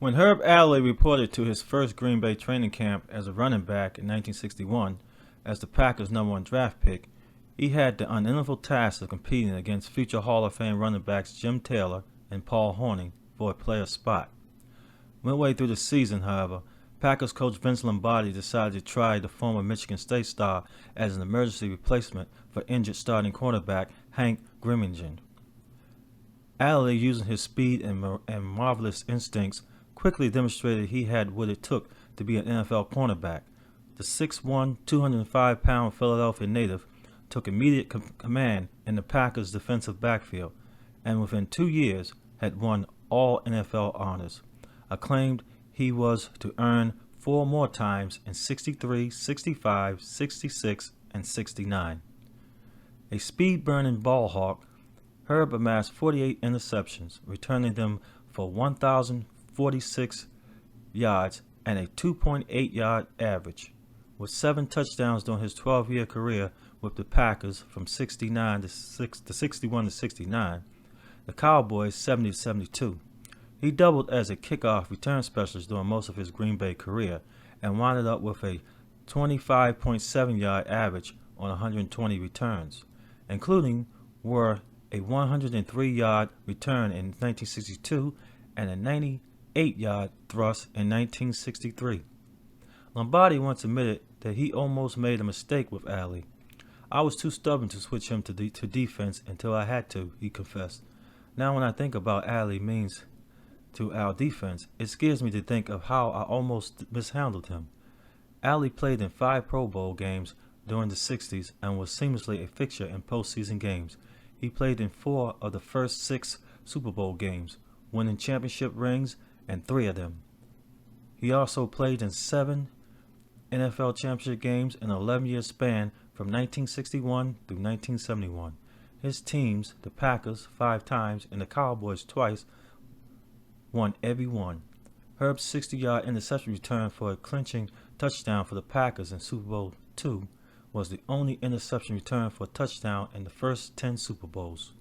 When Herb Adderley reported to his first Green Bay training camp as a running back in 1961 as the Packers' #1 draft pick, he had the unenviable task of competing against future Hall of Fame running backs Jim Taylor and Paul Hornung for a player spot. Midway through the season, however, Packers coach Vince Lombardi decided to try the former Michigan State star as an emergency replacement for injured starting quarterback Hank Grimminger. Adderley, using his speed and marvelous instincts, quickly demonstrated he had what it took to be an NFL cornerback. The 6'1", 205-pound Philadelphia native took immediate command in the Packers' defensive backfield, and within 2 years had won all NFL honors, a claim he was to earn 4 more times in 63, 65, 66, and 69. A speed-burning ball hawk, Herb amassed 48 interceptions, returning them for 1,046 yards and a 2.8-yard average. With 7 touchdowns during his 12-year career with the Packers from 61 to 69, the Cowboys 70 to 72. He doubled as a kickoff return specialist during most of his Green Bay career and wound up with a 25.7-yard average on 120 returns, including were a 103-yard return in 1962 and a 98-yard thrust in 1963. Lombardi once admitted that he almost made a mistake with Adderley. "I was too stubborn to switch him to defense until I had to," he confessed. "Now when I think about Adderley means to our defense, it scares me to think of how I almost mishandled him." Adderley played in 5 Pro Bowl games during the 60s and was seamlessly a fixture in postseason games. He played in 4 of the first 6 Super Bowl games, winning championship rings in 3 of them. He also played in 7 NFL championship games in an 11-year span from 1961 through 1971. His teams, the Packers 5 times and the Cowboys twice, won every one. Herb's 60-yard interception return for a clinching touchdown for the Packers in Super Bowl II was the only interception return for a touchdown in the first 10 Super Bowls.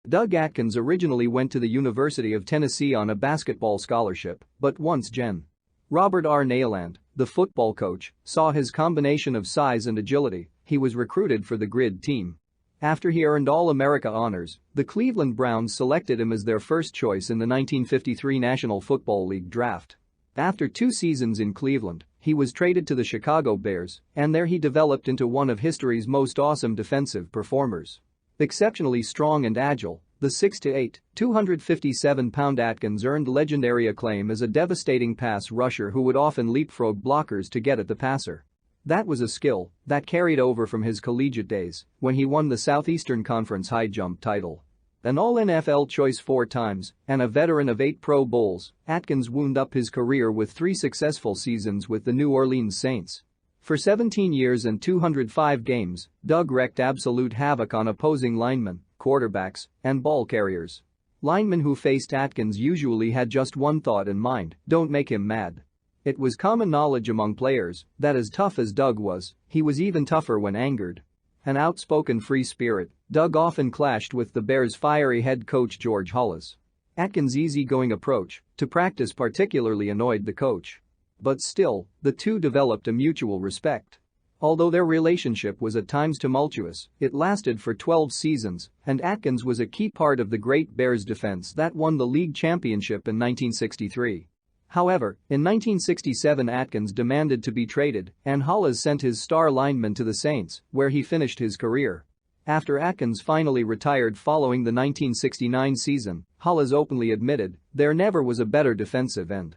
Doug Atkins originally went to the University of Tennessee on a basketball scholarship, but once Gen. Robert R. Nailand, the football coach, saw his combination of size and agility, he was recruited for the grid team. After he earned All-America honors, the Cleveland Browns selected him as their first choice in the 1953 National Football League draft. After 2 seasons in Cleveland, he was traded to the Chicago Bears, and there he developed into one of history's most awesome defensive performers. Exceptionally strong and agile, the 6'8", 257-pound Atkins earned legendary acclaim as a devastating pass rusher who would often leapfrog blockers to get at the passer. That was a skill that carried over from his collegiate days when he won the Southeastern Conference high jump title. An All-NFL choice 4 times and a veteran of 8 Pro Bowls, Atkins wound up his career with 3 successful seasons with the New Orleans Saints. For 17 years and 205 games, Doug wreaked absolute havoc on opposing linemen, quarterbacks, and ball carriers. Linemen who faced Atkins usually had just one thought in mind: don't make him mad. It was common knowledge among players that as tough as Doug was, he was even tougher when angered. An outspoken free spirit, Doug often clashed with the Bears' fiery head coach George Hollis. Atkins' easygoing approach to practice particularly annoyed the coach. But still, the two developed a mutual respect. Although their relationship was at times tumultuous, it lasted for 12 seasons, and Atkins was a key part of the great Bears defense that won the league championship in 1963. However, in 1967 Atkins demanded to be traded, and Hollis sent his star lineman to the Saints, where he finished his career. After Atkins finally retired following the 1969 season, Hollis openly admitted, "There never was a better defensive end."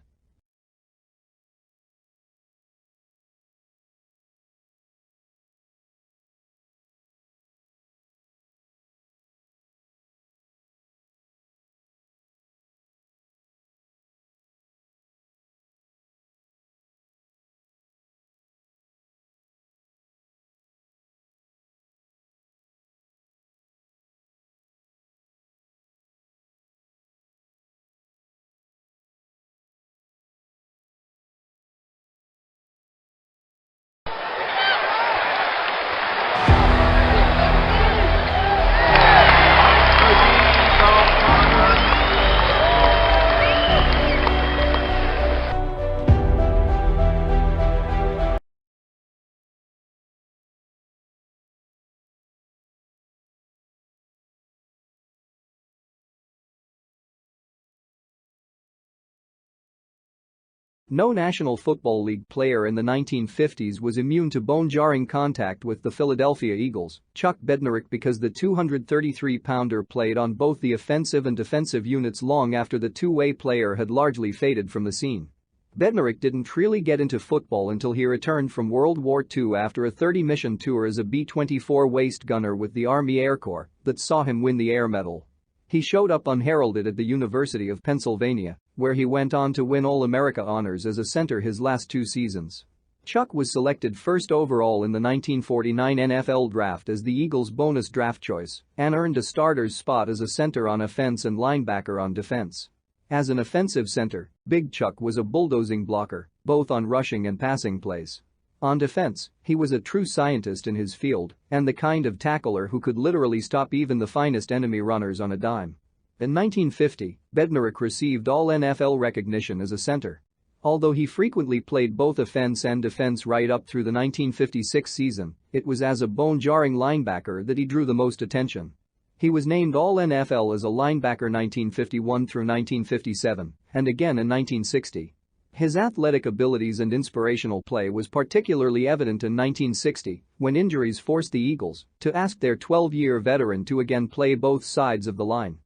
No National Football League player in the 1950s was immune to bone-jarring contact with the Philadelphia Eagles, Chuck Bednarik, because the 233-pounder played on both the offensive and defensive units long after the two-way player had largely faded from the scene. Bednarik didn't really get into football until he returned from World War II after a 30-mission tour as a B-24 waist gunner with the Army Air Corps that saw him win the Air Medal. He showed up unheralded at the University of Pennsylvania, where he went on to win All-America honors as a center his last 2 seasons. Chuck was selected first overall in the 1949 NFL Draft as the Eagles' bonus draft choice and earned a starter's spot as a center on offense and linebacker on defense. As an offensive center, Big Chuck was a bulldozing blocker, both on rushing and passing plays. On defense, he was a true scientist in his field and the kind of tackler who could literally stop even the finest enemy runners on a dime. In 1950, Bednarik received All-NFL recognition as a center. Although he frequently played both offense and defense right up through the 1956 season, it was as a bone-jarring linebacker that he drew the most attention. He was named All-NFL as a linebacker 1951 through 1957 and again in 1960. His athletic abilities and inspirational play was particularly evident in 1960 when injuries forced the Eagles to ask their 12-year veteran to again play both sides of the line.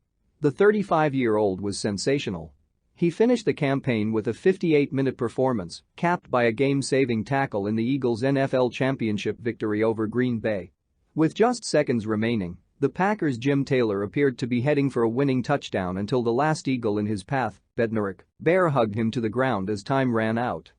The 35-year-old was sensational. He finished the campaign with a 58-minute performance, capped by a game-saving tackle in the Eagles' NFL championship victory over Green Bay. With just seconds remaining, the Packers' Jim Taylor appeared to be heading for a winning touchdown until the last Eagle in his path, Bednarik, bear hugged him to the ground as time ran out.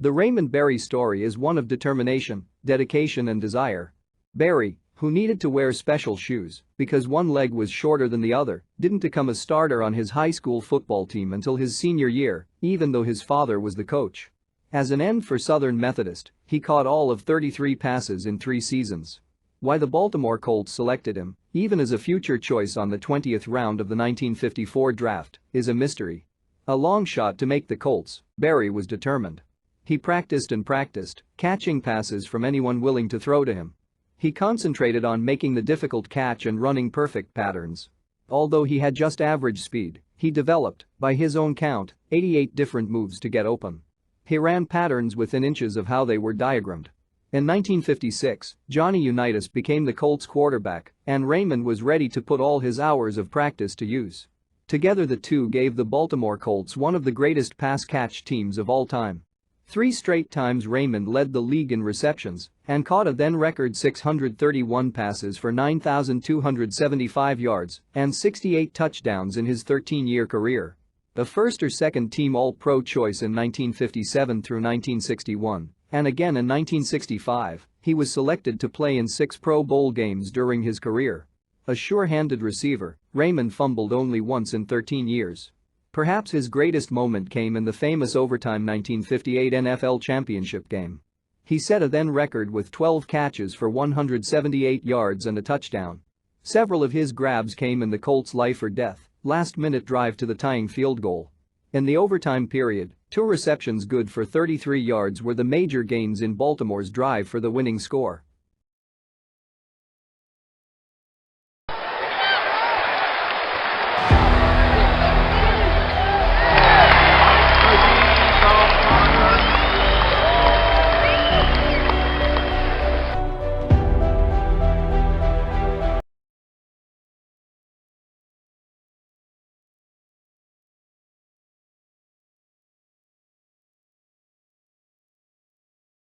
The Raymond Berry story is one of determination, dedication and desire. Berry, who needed to wear special shoes because one leg was shorter than the other, didn't become a starter on his high school football team until his senior year, even though his father was the coach. As an end for Southern Methodist, he caught all of 33 passes in 3 seasons. Why the Baltimore Colts selected him, even as a future choice on the 20th round of the 1954 draft, is a mystery. A long shot to make the Colts, Berry was determined. He practiced and practiced, catching passes from anyone willing to throw to him. He concentrated on making the difficult catch and running perfect patterns. Although he had just average speed, he developed, by his own count, 88 different moves to get open. He ran patterns within inches of how they were diagrammed. In 1956, Johnny Unitas became the Colts quarterback, and Raymond was ready to put all his hours of practice to use. Together the two gave the Baltimore Colts one of the greatest pass-catch teams of all time. 3 straight times Raymond led the league in receptions and caught a then-record 631 passes for 9,275 yards and 68 touchdowns in his 13-year career. A first or second-team All-Pro choice in 1957 through 1961, and again in 1965, he was selected to play in 6 Pro Bowl games during his career. A sure-handed receiver, Raymond fumbled only once in 13 years. Perhaps his greatest moment came in the famous overtime 1958 NFL championship game. He set a then record with 12 catches for 178 yards and a touchdown. Several of his grabs came in the Colts' life-or-death, last-minute drive to the tying field goal. In the overtime period, 2 receptions good for 33 yards were the major gains in Baltimore's drive for the winning score.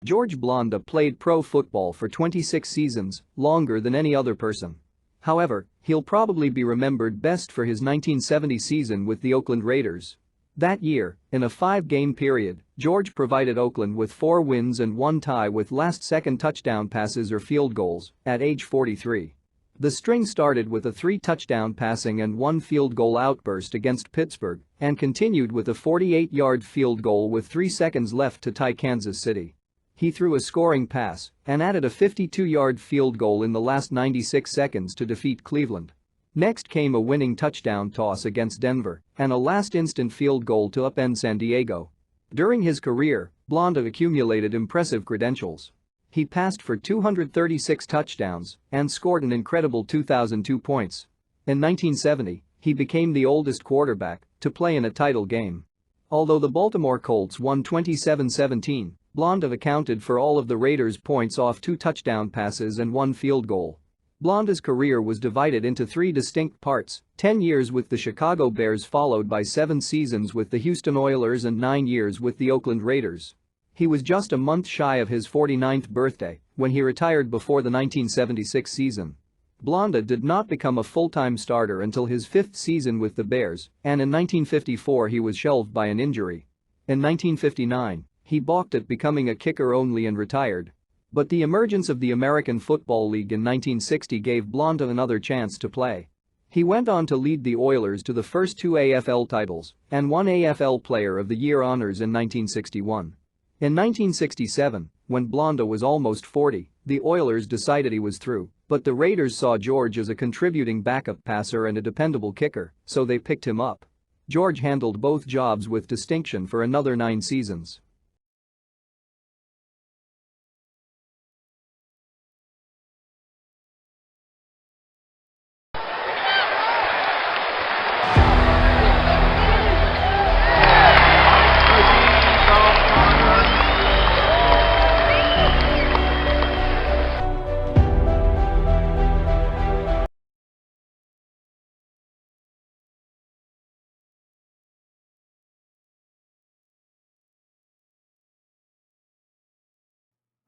George Blanda played pro football for 26 seasons, longer than any other person. However, he'll probably be remembered best for his 1970 season with the Oakland Raiders. That year, in a 5-game period, George provided Oakland with 4 wins and 1 tie with last-second touchdown passes or field goals at age 43. The string started with a 3-touchdown passing and 1 field goal outburst against Pittsburgh and continued with a 48-yard field goal with 3 seconds left to tie Kansas City. He threw a scoring pass and added a 52-yard field goal in the last 96 seconds to defeat Cleveland. Next came a winning touchdown toss against Denver and a last-instant field goal to upend San Diego. During his career, Blanda accumulated impressive credentials. He passed for 236 touchdowns and scored an incredible 2,002 points. In 1970, he became the oldest quarterback to play in a title game. Although the Baltimore Colts won 27-17, Blanda accounted for all of the Raiders' points off 2 touchdown passes and 1 field goal. Blanda's career was divided into 3 distinct parts: 10 years with the Chicago Bears followed by 7 seasons with the Houston Oilers and 9 years with the Oakland Raiders. He was just a month shy of his 49th birthday when he retired before the 1976 season. Blanda did not become a full-time starter until his 5th season with the Bears, and in 1954 he was shelved by an injury. In 1959, he balked at becoming a kicker only and retired. But the emergence of the American Football League in 1960 gave Blanda another chance to play. He went on to lead the Oilers to the first 2 AFL titles and 1 AFL Player of the Year honors in 1961. In 1967, when Blanda was almost 40, the Oilers decided he was through, but the Raiders saw George as a contributing backup passer and a dependable kicker, so they picked him up. George handled both jobs with distinction for another 9 seasons.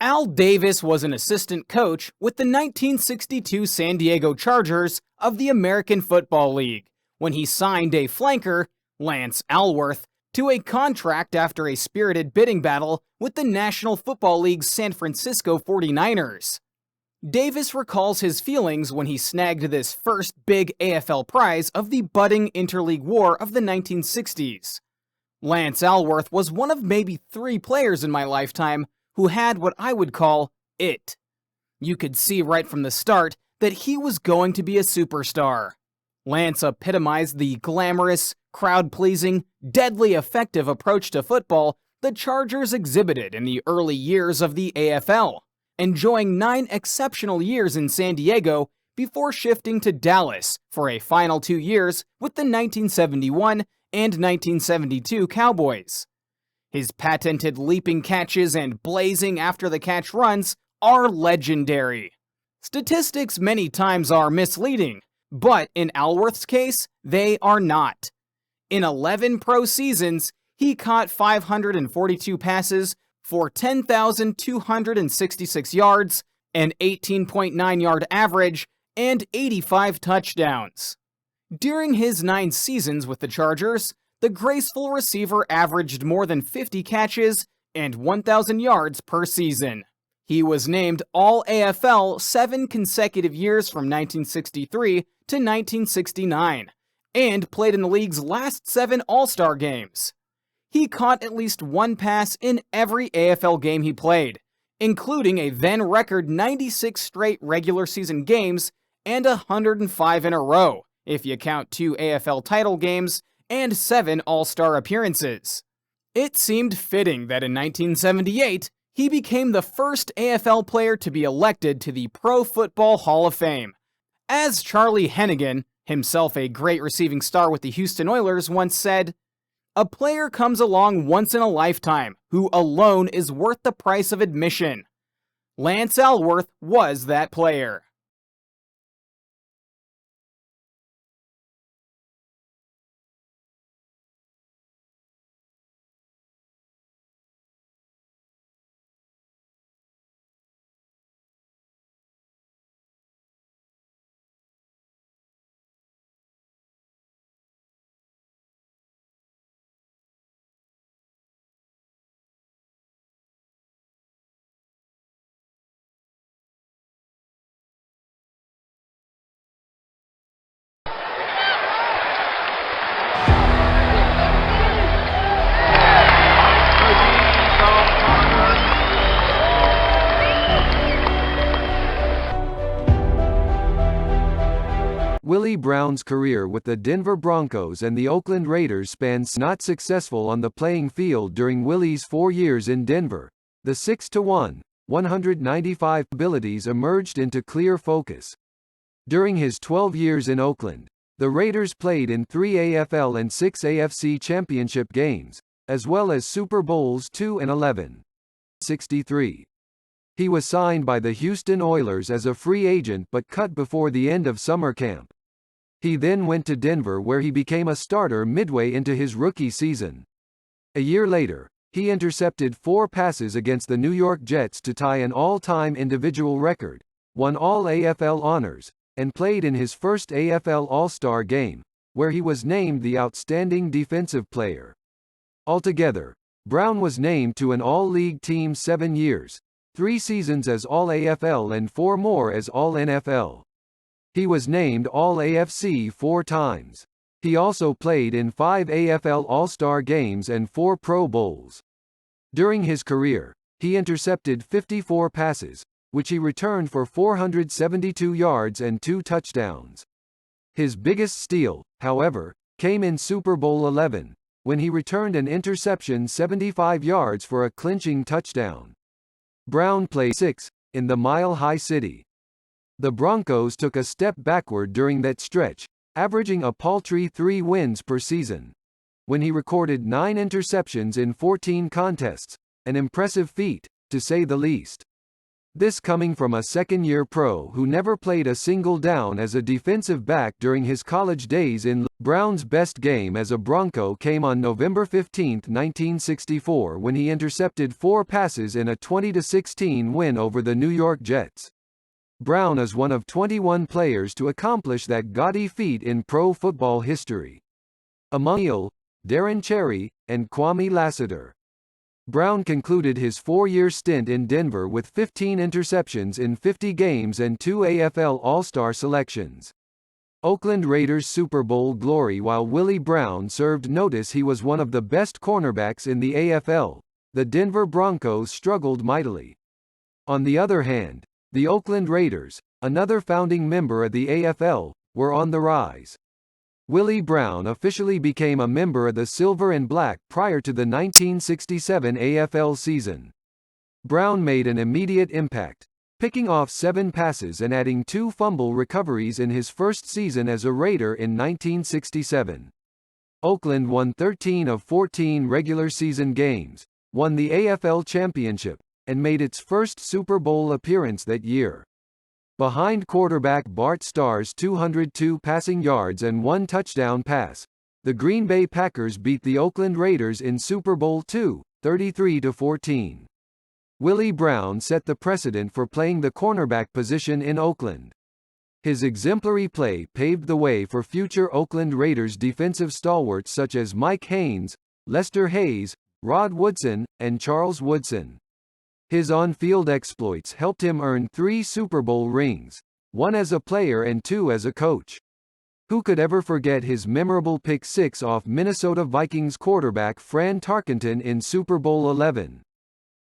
Al Davis was an assistant coach with the 1962 San Diego Chargers of the American Football League when he signed a flanker, Lance Alworth, to a contract after a spirited bidding battle with the National Football League's San Francisco 49ers. Davis recalls his feelings when he snagged this first big AFL prize of the budding interleague war of the 1960s. Lance Alworth was one of maybe 3 players in my lifetime who had what I would call it. You could see right from the start that he was going to be a superstar. Lance epitomized the glamorous, crowd-pleasing, deadly effective approach to football the Chargers exhibited in the early years of the AFL, enjoying 9 exceptional years in San Diego before shifting to Dallas for a final 2 years with the 1971 and 1972 Cowboys. His patented leaping catches and blazing after-the-catch runs are legendary. Statistics many times are misleading, but in Alworth's case, they are not. In 11 pro seasons, he caught 542 passes for 10,266 yards, an 18.9-yard average, and 85 touchdowns. During his 9 seasons with the Chargers, the graceful receiver averaged more than 50 catches and 1,000 yards per season. He was named All-AFL 7 consecutive years from 1963 to 1969, and played in the league's last 7 All-Star games. He caught at least 1 pass in every AFL game he played, including a then-record 96 straight regular season games and 105 in a row, if you count 2 AFL title games and 7 All-Star appearances. It seemed fitting that in 1978, he became the first AFL player to be elected to the Pro Football Hall of Fame. As Charlie Hennigan, himself a great receiving star with the Houston Oilers, once said, "A player comes along once in a lifetime who alone is worth the price of admission." Lance Alworth was that player. Willie Brown's career with the Denver Broncos and the Oakland Raiders spans not successful on the playing field during Willie's 4 years in Denver. The 6-1, 195 abilities emerged into clear focus. During his 12 years in Oakland, the Raiders played in 3 AFL and 6 AFC championship games, as well as Super Bowls II and XI. 63. He was signed by the Houston Oilers as a free agent but cut before the end of summer camp. He then went to Denver where he became a starter midway into his rookie season. A year later, he intercepted 4 passes against the New York Jets to tie an all-time individual record, won all AFL honors, and played in his first AFL All-Star game, where he was named the Outstanding Defensive Player. Altogether, Brown was named to an All-League team 7 years, 3 seasons as All-AFL and 4 more as All-NFL. He was named All-AFC 4 times. He also played in 5 AFL All-Star games and 4 Pro Bowls. During his career, he intercepted 54 passes, which he returned for 472 yards and 2 touchdowns. His biggest steal, however, came in Super Bowl XI, when he returned an interception 75 yards for a clinching touchdown. Brown played 6 in the Mile High City. The Broncos took a step backward during that stretch, averaging a paltry 3 wins per season. When he recorded 9 interceptions in 14 contests, an impressive feat, to say the least. This coming from a second-year pro who never played a single down as a defensive back during his college days in Brown's best game as a Bronco came on November 15, 1964 when he intercepted 4 passes in a 20-16 win over the New York Jets. Brown is one of 21 players to accomplish that gaudy feat in pro football history. Among Neal, Darren Cherry, and Kwame Lassiter. Brown concluded his 4-year stint in Denver with 15 interceptions in 50 games and 2 AFL All-Star selections. Oakland Raiders Super Bowl glory. While Willie Brown served notice he was one of the best cornerbacks in the AFL, the Denver Broncos struggled mightily. On the other hand, the Oakland Raiders, another founding member of the AFL, were on the rise. Willie Brown officially became a member of the Silver and Black prior to the 1967 AFL season. Brown made an immediate impact, picking off 7 passes and adding 2 fumble recoveries in his first season as a Raider in 1967. Oakland won 13 of 14 regular season games, won the AFL championship, and made its first Super Bowl appearance that year. Behind quarterback Bart Starr's 202 passing yards and 1 touchdown pass, the Green Bay Packers beat the Oakland Raiders in Super Bowl II, 33-14. Willie Brown set the precedent for playing the cornerback position in Oakland. His exemplary play paved the way for future Oakland Raiders defensive stalwarts such as Mike Haynes, Lester Hayes, Rod Woodson, and Charles Woodson. His on-field exploits helped him earn 3 Super Bowl rings, 1 as a player and 2 as a coach. Who could ever forget his memorable pick 6 off Minnesota Vikings quarterback Fran Tarkenton in Super Bowl XI?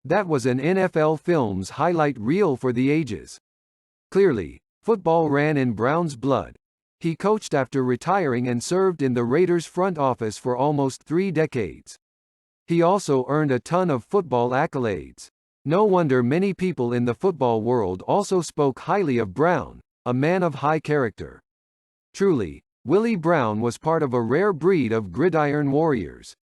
That was an NFL Films highlight reel for the ages. Clearly, football ran in Brown's blood. He coached after retiring and served in the Raiders front office for almost 3 decades. He also earned a ton of football accolades. No wonder many people in the football world also spoke highly of Brown, a man of high character. Truly, Willie Brown was part of a rare breed of gridiron warriors.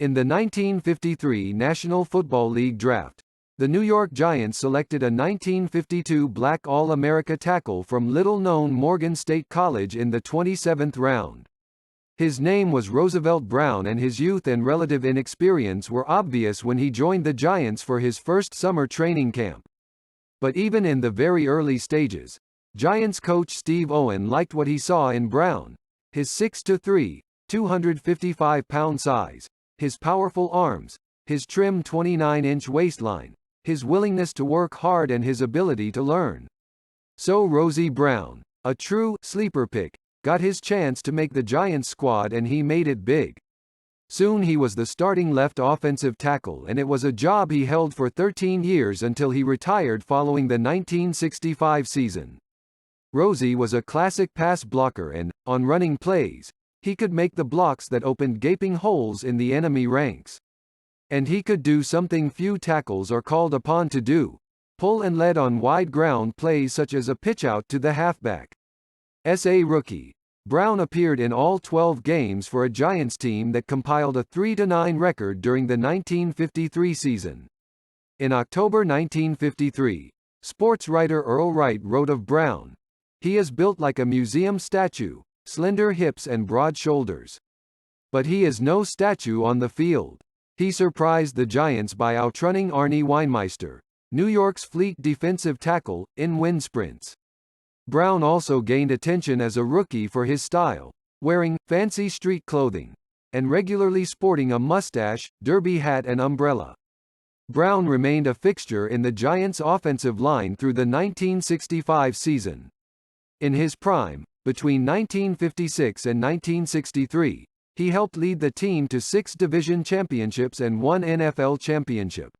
In the 1953 National Football League draft, the New York Giants selected a 1952 black All-America tackle from little-known Morgan State College in the 27th round. His name was Roosevelt Brown, and his youth and relative inexperience were obvious when he joined the Giants for his first summer training camp. But even in the very early stages, Giants coach Steve Owen liked what he saw in Brown: his 6'3", 255-pound size, his powerful arms, his trim 29-inch waistline, his willingness to work hard, and his ability to learn. So Rosie Brown, a true sleeper pick, got his chance to make the Giants squad, and he made it big. Soon he was the starting left offensive tackle, and it was a job he held for 13 years until he retired following the 1965 season. Rosie was a classic pass blocker, and, on running plays, he could make the blocks that opened gaping holes in the enemy ranks. And he could do something few tackles are called upon to do: pull and lead on wide ground plays such as a pitch-out to the halfback. As a rookie, Brown appeared in all 12 games for a Giants team that compiled a 3-9 record during the 1953 season. In October 1953, sports writer Earl Wright wrote of Brown, "He is built like a museum statue, slender hips and broad shoulders. But he is no statue on the field." He surprised the Giants by outrunning Arnie Weinmeister, New York's fleet defensive tackle, in wind sprints. Brown also gained attention as a rookie for his style, wearing fancy street clothing, and regularly sporting a mustache, derby hat, and umbrella. Brown remained a fixture in the Giants' offensive line through the 1965 season. In his prime, between 1956 and 1963, he helped lead the team to 6 division championships and 1 NFL championship.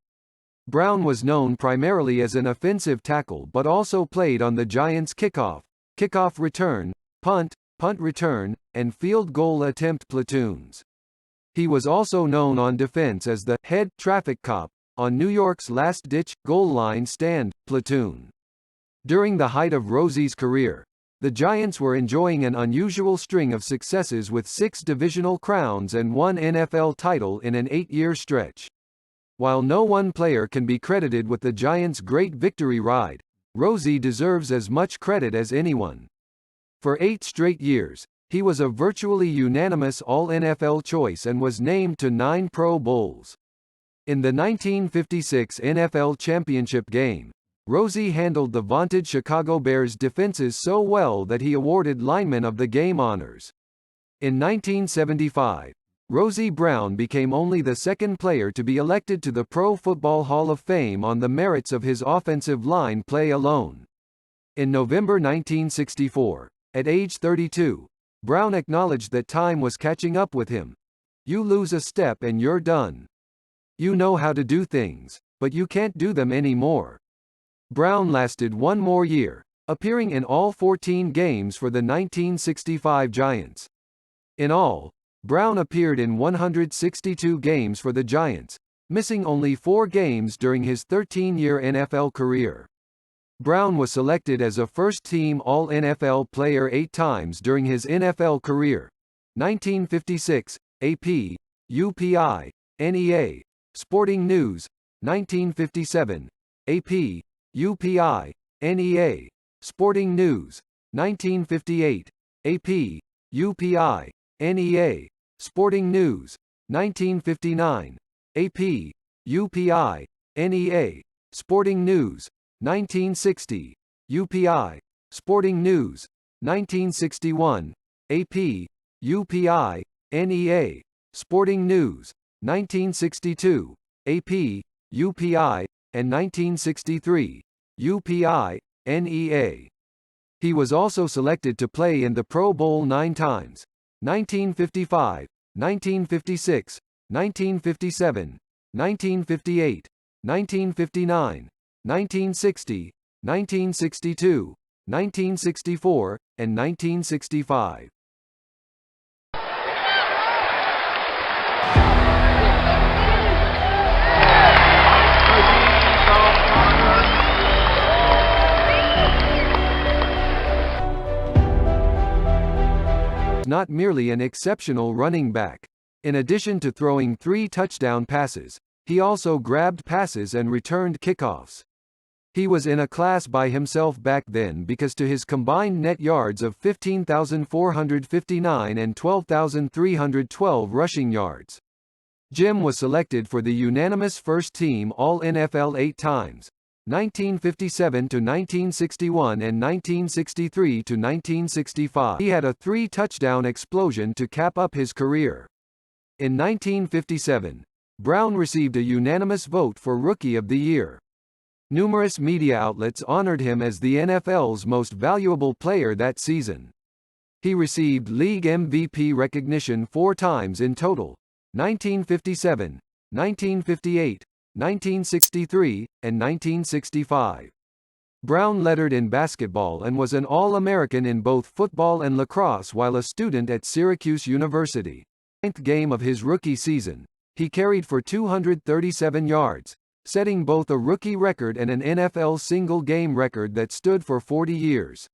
Brown was known primarily as an offensive tackle but also played on the Giants' kickoff, kickoff return, punt, punt return, and field goal attempt platoons. He was also known on defense as the head traffic cop on New York's last-ditch goal line stand platoon. During the height of Rosie's career, the Giants were enjoying an unusual string of successes with 6 divisional crowns and 1 NFL title in an 8-year stretch. While no one player can be credited with the Giants' great victory ride, Rosie deserves as much credit as anyone. For 8 straight years, he was a virtually unanimous All-NFL choice and was named to 9 Pro Bowls. In the 1956 NFL championship game, Rosie handled the vaunted Chicago Bears defenses so well that he awarded Lineman of the Game honors. In 1975, Rosie Brown became only the second player to be elected to the Pro Football Hall of Fame on the merits of his offensive line play alone. In November 1964, at age 32, Brown acknowledged that time was catching up with him. "You lose a step and you're done. You know how to do things, but you can't do them anymore." Brown lasted 1 more year, appearing in all 14 games for the 1965 Giants. In all, Brown appeared in 162 games for the Giants, missing only 4 games during his 13-year NFL career. Brown was selected as a first-team All-NFL player 8 times during his NFL career: 1956, AP, UPI, NEA, Sporting News; 1957, AP, UPI, NEA, Sporting News; 1958, AP, UPI, NEA, Sporting News; 1959, AP, UPI, NEA, Sporting News; 1960, UPI, Sporting News; 1961, AP, UPI, NEA, Sporting News; 1962, AP, UPI, and 1963, UPI, NEA. He was also selected to play in the Pro Bowl 9 times: 1955, 1956, 1957, 1958, 1959, 1960, 1962, 1964, and 1965. Not merely an exceptional running back. In addition to throwing 3 touchdown passes, he also grabbed passes and returned kickoffs. He was in a class by himself back then because to his combined net yards of 15,459 and 12,312 rushing yards. Jim was selected for the unanimous first-team All-NFL 8 times: 1957 to 1961 and 1963 to 1965. He had a 3-touchdown explosion to cap up his career. In 1957, Brown received a unanimous vote for Rookie of the Year. Numerous media outlets honored him as the NFL's most valuable player that season. He received league MVP recognition 4 times in total: 1957, 1958, 1963, and 1965. Brown lettered in basketball and was an All-American in both football and lacrosse while a student at Syracuse University. In the 9th game of his rookie season, he carried for 237 yards, setting both a rookie record and an NFL single-game record that stood for 40 years.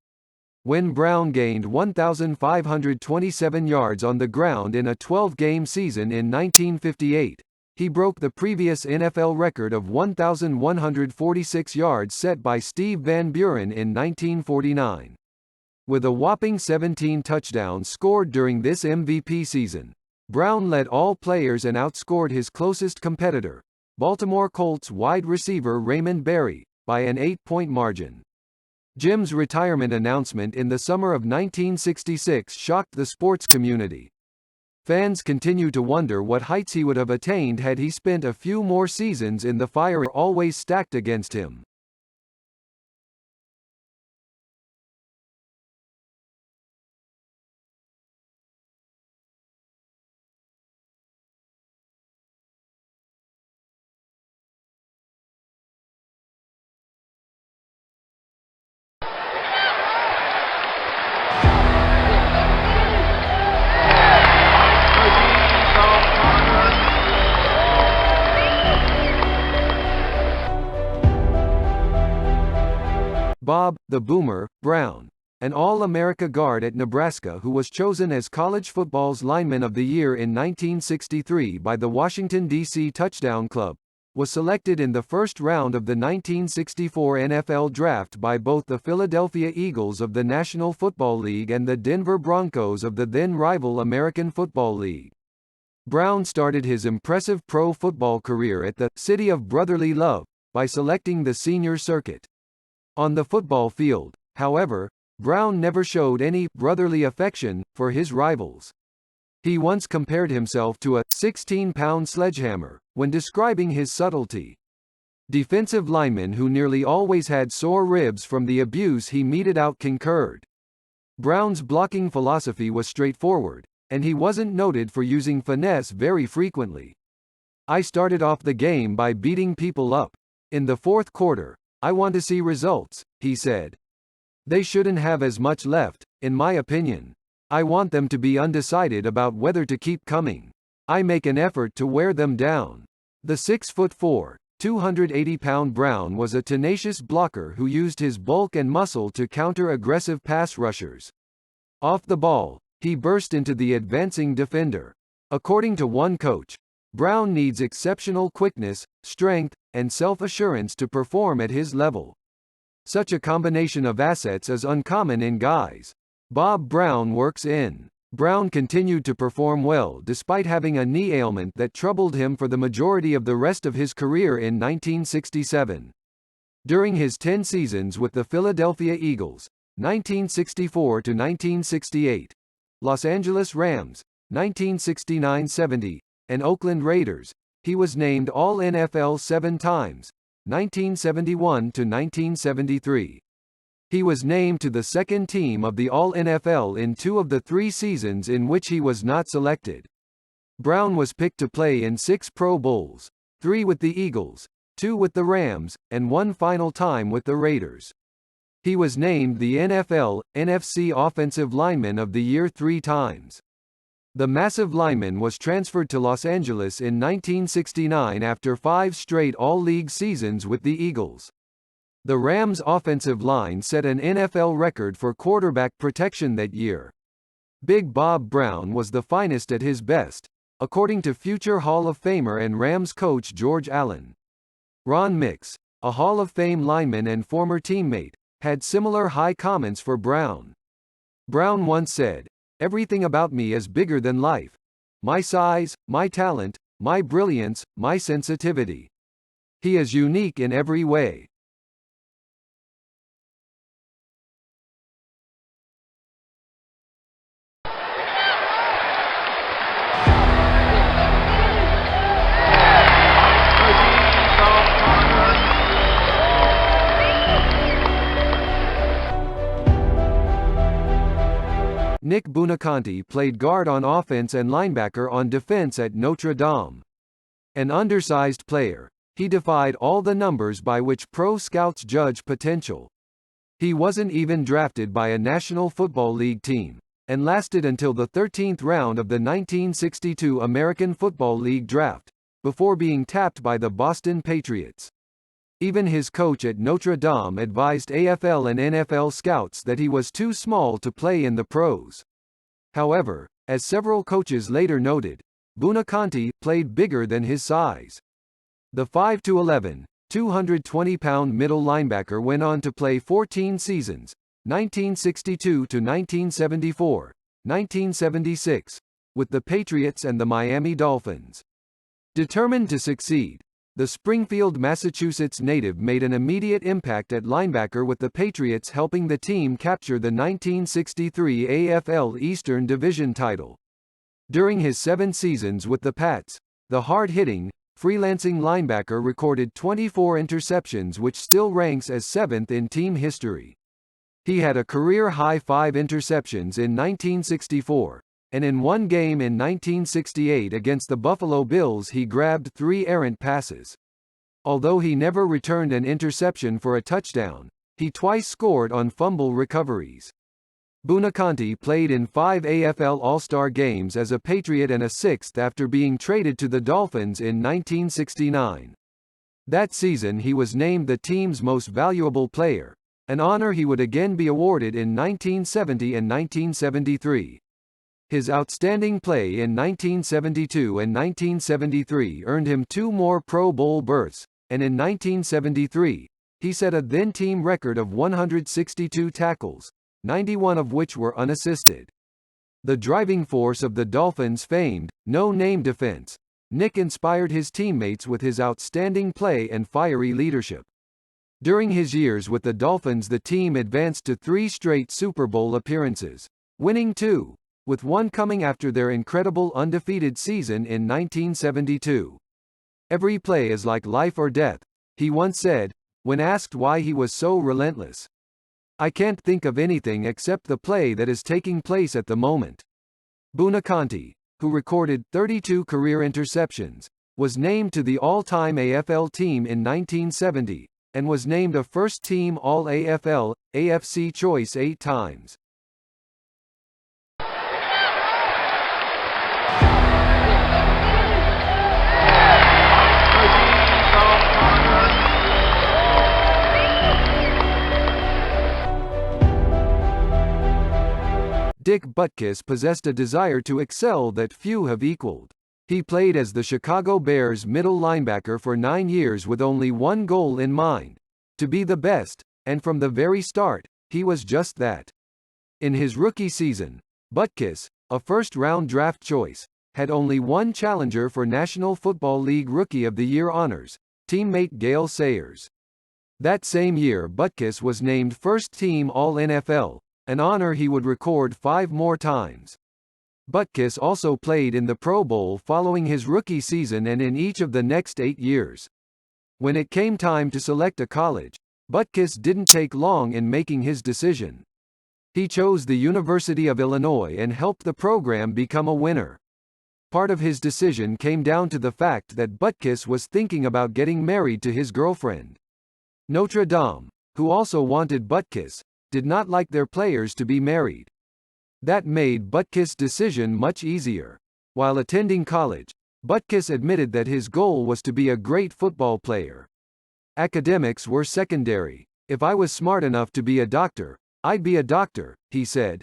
When Brown gained 1,527 yards on the ground in a 12-game season in 1958, he broke the previous NFL record of 1,146 yards set by Steve Van Buren in 1949. With a whopping 17 touchdowns scored during this MVP season, Brown led all players and outscored his closest competitor, Baltimore Colts wide receiver Raymond Berry, by an 8-point margin. Jim's retirement announcement in the summer of 1966 shocked the sports community. Fans continue to wonder what heights he would have attained had he spent a few more seasons in the fire always stacked against him. Bob, the Boomer, Brown, an All-America guard at Nebraska who was chosen as college football's Lineman of the Year in 1963 by the Washington, D.C. Touchdown Club, was selected in the first round of the 1964 NFL Draft by both the Philadelphia Eagles of the National Football League and the Denver Broncos of the then-rival American Football League. Brown started his impressive pro football career at the City of Brotherly Love by selecting the senior circuit. On the football field, however, Brown never showed any brotherly affection for his rivals. He once compared himself to a 16-pound sledgehammer when describing his subtlety. Defensive linemen who nearly always had sore ribs from the abuse he meted out concurred. Brown's blocking philosophy was straightforward, and he wasn't noted for using finesse very frequently. "I started off the game by beating people up. In the fourth quarter, I want to see results," he said. "They shouldn't have as much left, in my opinion. I want them to be undecided about whether to keep coming. I make an effort to wear them down." The 6'4", 280-pound Brown was a tenacious blocker who used his bulk and muscle to counter aggressive pass rushers. Off the ball, he burst into the advancing defender. According to one coach, Brown needs exceptional quickness, strength, and self-assurance to perform at his level. Such a combination of assets is uncommon in guys Bob Brown works in. Brown continued to perform well despite having a knee ailment that troubled him for the majority of the rest of his career in 1967. During his 10 seasons with the Philadelphia Eagles, 1964 to 1968, Los Angeles Rams, 1969-70, and Oakland Raiders, He was named All-NFL 7 times, 1971 to 1973. He was named to the second team of the All-NFL in 2 of the 3 seasons in which he was not selected. Brown was picked to play in 6 Pro Bowls, 3 with the Eagles, 2 with the Rams, and 1 final time with the Raiders. He was named the NFL NFC Offensive Lineman of the Year 3 times. The massive lineman was transferred to Los Angeles in 1969 after 5 straight All-League seasons with the Eagles. The Rams' offensive line set an NFL record for quarterback protection that year. Big Bob Brown was the finest at his best, according to future Hall of Famer and Rams coach George Allen. Ron Mix, a Hall of Fame lineman and former teammate, had similar high comments for Brown. Brown once said, "Everything about me is bigger than life. My size, my talent, my brilliance, my sensitivity. He is unique in every way." Nick Buoniconti played guard on offense and linebacker on defense at Notre Dame. An undersized player, he defied all the numbers by which pro scouts judge potential. He wasn't even drafted by a National Football League team, and lasted until the 13th round of the 1962 American Football League draft, before being tapped by the Boston Patriots. Even his coach at Notre Dame advised AFL and NFL scouts that he was too small to play in the pros. However, as several coaches later noted, Buoniconti played bigger than his size. The 5'11", 220-pound middle linebacker went on to play 14 seasons, 1962 to 1974, 1976, with the Patriots and the Miami Dolphins. Determined to succeed, the Springfield, Massachusetts native made an immediate impact at linebacker with the Patriots, helping the team capture the 1963 AFL Eastern Division title. During his 7 seasons with the Pats, the hard-hitting, freelancing linebacker recorded 24 interceptions, which still ranks as 7th in team history. He had a career-high 5 interceptions in 1964, and in one game in 1968 against the Buffalo Bills he grabbed 3 errant passes. Although he never returned an interception for a touchdown, he twice scored on fumble recoveries. Buoniconti played in 5 AFL All-Star games as a Patriot and a 6th after being traded to the Dolphins in 1969. That season he was named the team's most valuable player, an honor he would again be awarded in 1970 and 1973. His outstanding play in 1972 and 1973 earned him 2 more Pro Bowl berths, and in 1973, he set a then-team record of 162 tackles, 91 of which were unassisted. The driving force of the Dolphins' famed, no-name defense, Nick inspired his teammates with his outstanding play and fiery leadership. During his years with the Dolphins, the team advanced to 3 straight Super Bowl appearances, winning 2, with one coming after their incredible undefeated season in 1972. "Every play is like life or death," he once said, when asked why he was so relentless. "I can't think of anything except the play that is taking place at the moment." Buoniconti, who recorded 32 career interceptions, was named to the all-time AFL team in 1970, and was named a first-team All-AFL, AFC choice 8 times. Dick Butkus possessed a desire to excel that few have equaled. He played as the Chicago Bears middle linebacker for 9 years with only one goal in mind: to be the best, and from the very start, he was just that. In his rookie season, Butkus, a first-round draft choice, had only one challenger for National Football League Rookie of the Year honors, teammate Gale Sayers. That same year Butkus was named first-team All-NFL, an honor he would record 5 more times. Butkus also played in the Pro Bowl following his rookie season and in each of the next 8 years. When it came time to select a college, Butkus didn't take long in making his decision. He chose the University of Illinois and helped the program become a winner. Part of his decision came down to the fact that Butkus was thinking about getting married to his girlfriend. Notre Dame, who also wanted Butkus, did not like their players to be married. That made Butkus' decision much easier. While attending college, Butkus admitted that his goal was to be a great football player. Academics were secondary. If I was smart enough to be a doctor, I'd be a doctor, he said.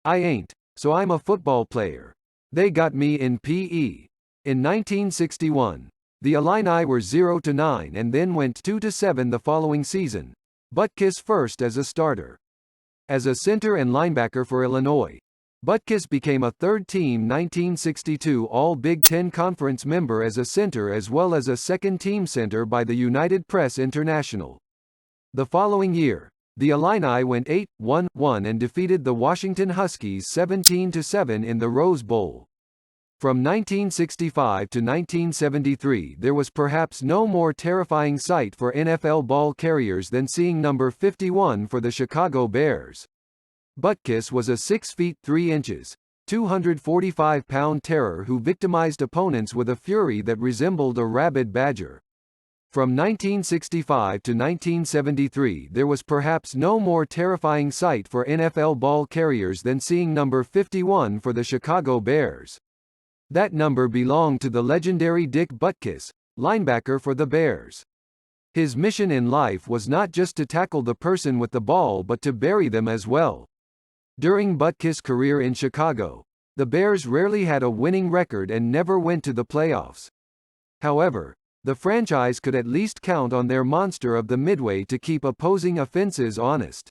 I ain't, so I'm a football player. They got me in PE. In 1961, the Illini were 0-9 and then went 2-7 the following season, Butkus first as a starter. As a center and linebacker for Illinois, Butkus became a third-team 1962 All-Big Ten Conference member as a center as well as a second-team center by the United Press International. The following year, the Illini went 8-1-1 and defeated the Washington Huskies 17-7 in the Rose Bowl. From 1965 to 1973 there was perhaps no more terrifying sight for NFL ball carriers than seeing number 51 for the Chicago Bears. Butkus was a 6 feet 3 inches, 245-pound terror who victimized opponents with a fury that resembled a rabid badger. From 1965 to 1973 there was perhaps no more terrifying sight for NFL ball carriers than seeing number 51 for the Chicago Bears. That number belonged to the legendary Dick Butkus, linebacker for the Bears. His mission in life was not just to tackle the person with the ball but to bury them as well. During Butkus' career in Chicago, the Bears rarely had a winning record and never went to the playoffs. However, the franchise could at least count on their monster of the Midway to keep opposing offenses honest.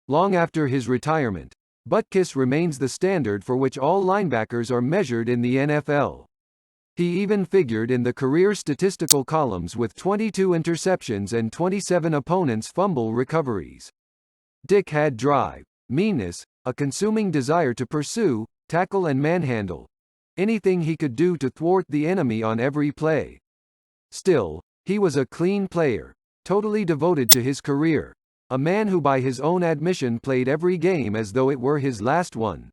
Long after his retirement, Butkus remains the standard for which all linebackers are measured in the NFL. He even figured in the career statistical columns with 22 interceptions and 27 opponents' fumble recoveries. Dick had drive, meanness, a consuming desire to pursue, tackle and manhandle anything he could do to thwart the enemy on every play. Still, he was a clean player, totally devoted to his career, a man who by his own admission played every game as though it were his last one.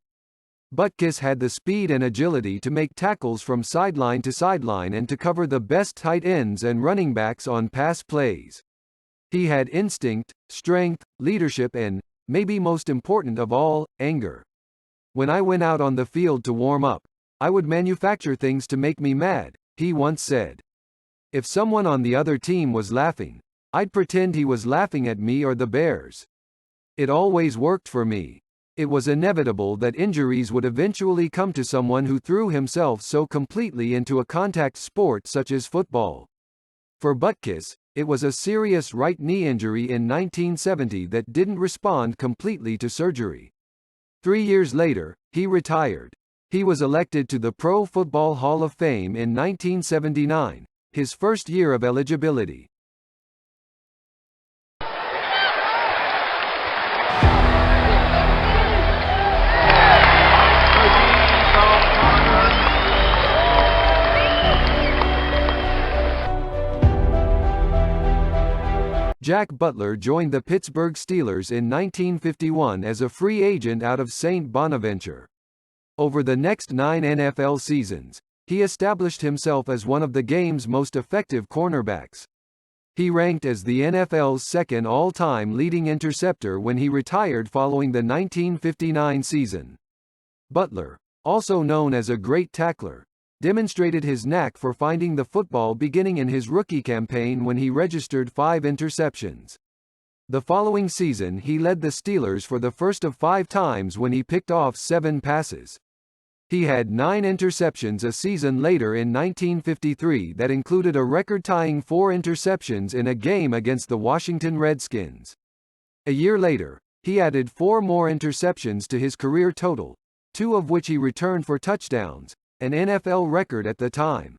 Butkus had the speed and agility to make tackles from sideline to sideline and to cover the best tight ends and running backs on pass plays. He had instinct, strength, leadership and, maybe most important of all, anger. When I went out on the field to warm up, I would manufacture things to make me mad, he once said. If someone on the other team was laughing, I'd pretend he was laughing at me or the Bears. It always worked for me. It was inevitable that injuries would eventually come to someone who threw himself so completely into a contact sport such as football. For Butkus, it was a serious right knee injury in 1970 that didn't respond completely to surgery. 3 years later, he retired. He was elected to the Pro Football Hall of Fame in 1979, his first year of eligibility. Jack Butler joined the Pittsburgh Steelers in 1951 as a free agent out of St. Bonaventure. Over the next 9 NFL seasons, he established himself as one of the game's most effective cornerbacks. He ranked as the NFL's second all-time leading interceptor when he retired following the 1959 season. Butler, also known as a great tackler, demonstrated his knack for finding the football beginning in his rookie campaign when he registered 5 interceptions. The following season he led the Steelers for the first of 5 times when he picked off 7 passes. He had 9 interceptions a season later in 1953 that included a record-tying 4 interceptions in a game against the Washington Redskins. A year later, he added 4 more interceptions to his career total, 2 of which he returned for touchdowns, an NFL record at the time.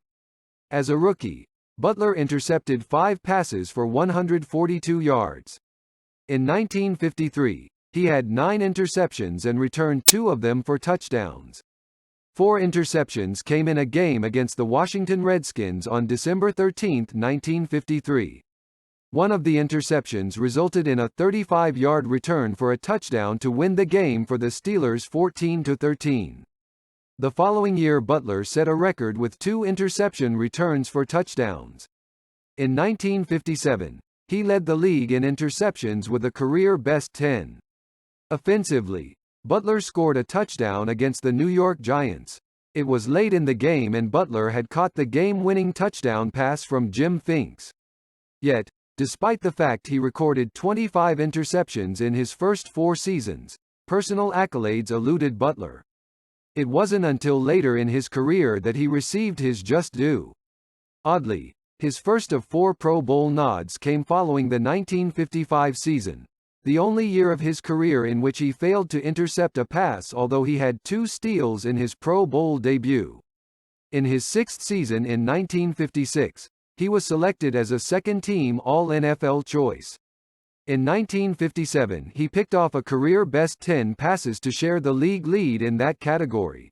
As a rookie, Butler intercepted 5 passes for 142 yards. In 1953, he had 9 interceptions and returned 2 of them for touchdowns. 4 interceptions came in a game against the Washington Redskins on December 13, 1953. One of the interceptions resulted in a 35-yard return for a touchdown to win the game for the Steelers 14-13. The following year Butler set a record with 2 interception returns for touchdowns. In 1957, he led the league in interceptions with a career-best 10. Offensively, Butler scored a touchdown against the New York Giants. It was late in the game and Butler had caught the game-winning touchdown pass from Jim Finks. Yet, despite the fact he recorded 25 interceptions in his first 4 seasons, personal accolades eluded Butler. It wasn't until later in his career that he received his just due. Oddly, his first of 4 Pro Bowl nods came following the 1955 season, the only year of his career in which he failed to intercept a pass, although he had 2 steals in his Pro Bowl debut. In his 6th season in 1956, he was selected as a second-team All-NFL choice. In 1957 he picked off a career-best 10 passes to share the league lead in that category.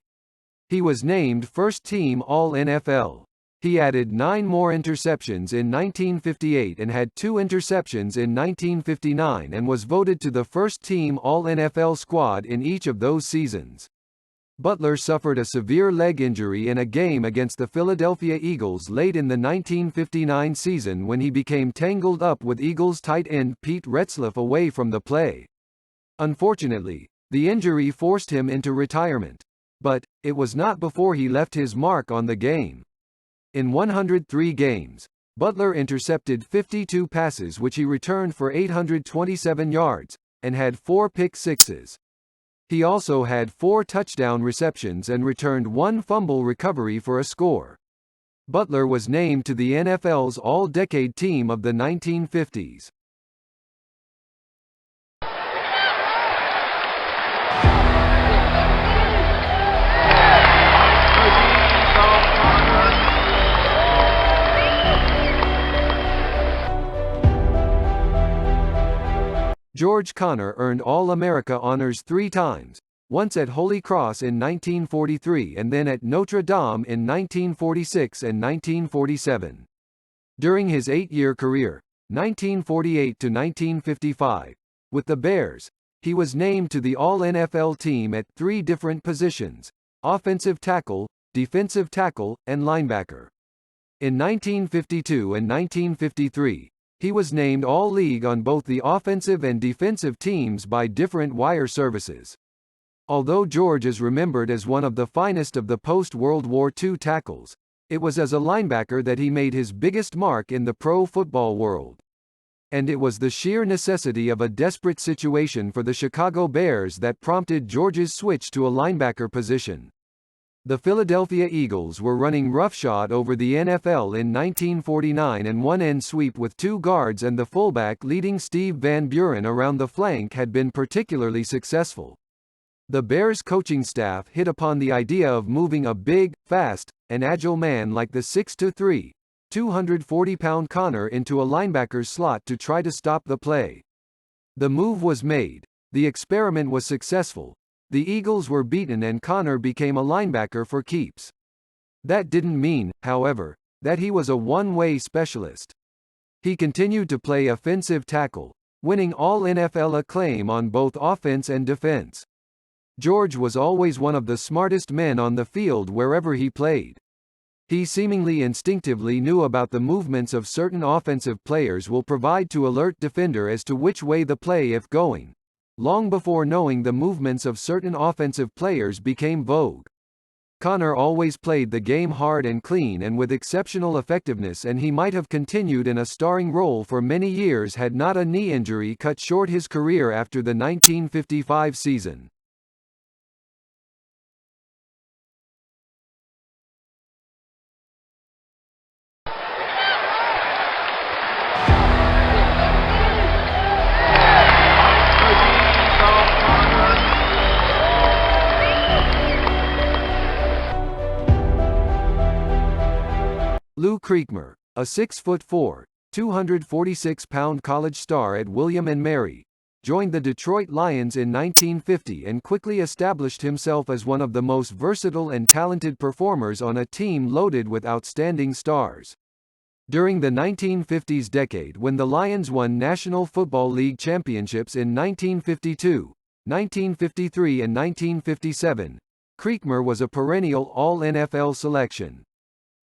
He was named first-team All-NFL. He added 9 more interceptions in 1958 and had 2 interceptions in 1959 and was voted to the first-team All-NFL squad in each of those seasons. Butler suffered a severe leg injury in a game against the Philadelphia Eagles late in the 1959 season when he became tangled up with Eagles tight end Pete Retzlaff away from the play. Unfortunately, the injury forced him into retirement. But, it was not before he left his mark on the game. In 103 games, Butler intercepted 52 passes which he returned for 827 yards, and had 4 pick sixes. He also had 4 touchdown receptions and returned 1 fumble recovery for a score. Butler was named to the NFL's All-Decade Team of the 1950s. George Connor earned All-America honors 3 times, once at Holy Cross in 1943 and then at Notre Dame in 1946 and 1947. During his 8-year career, 1948 to 1955, with the Bears, he was named to the All-NFL team at 3 different positions: offensive tackle, defensive tackle, and linebacker. In 1952 and 1953, he was named All-League on both the offensive and defensive teams by different wire services. Although George is remembered as one of the finest of the post-World War II tackles, it was as a linebacker that he made his biggest mark in the pro football world. And it was the sheer necessity of a desperate situation for the Chicago Bears that prompted George's switch to a linebacker position. The Philadelphia Eagles were running roughshod over the NFL in 1949, and one-end sweep with 2 guards and the fullback leading Steve Van Buren around the flank had been particularly successful. The Bears coaching staff hit upon the idea of moving a big, fast, and agile man like the 6'3", 240-pound Connor into a linebacker's slot to try to stop the play. The move was made. The experiment was successful. The Eagles were beaten and Connor became a linebacker for keeps. That didn't mean, however, that he was a one-way specialist. He continued to play offensive tackle, winning All-NFL acclaim on both offense and defense. George was always one of the smartest men on the field wherever he played. He seemingly instinctively knew about the movements of certain offensive players will provide to alert defender as to which way the play if going, long before knowing the movements of certain offensive players became vogue. Connor always played the game hard and clean and with exceptional effectiveness, and he might have continued in a starring role for many years had not a knee injury cut short his career after the 1955 season. Lou Creekmur, a 6'4", 246-pound college star at William & Mary, joined the Detroit Lions in 1950 and quickly established himself as one of the most versatile and talented performers on a team loaded with outstanding stars. During the 1950s decade, when the Lions won National Football League championships in 1952, 1953 and 1957, Creekmur was a perennial All-NFL selection.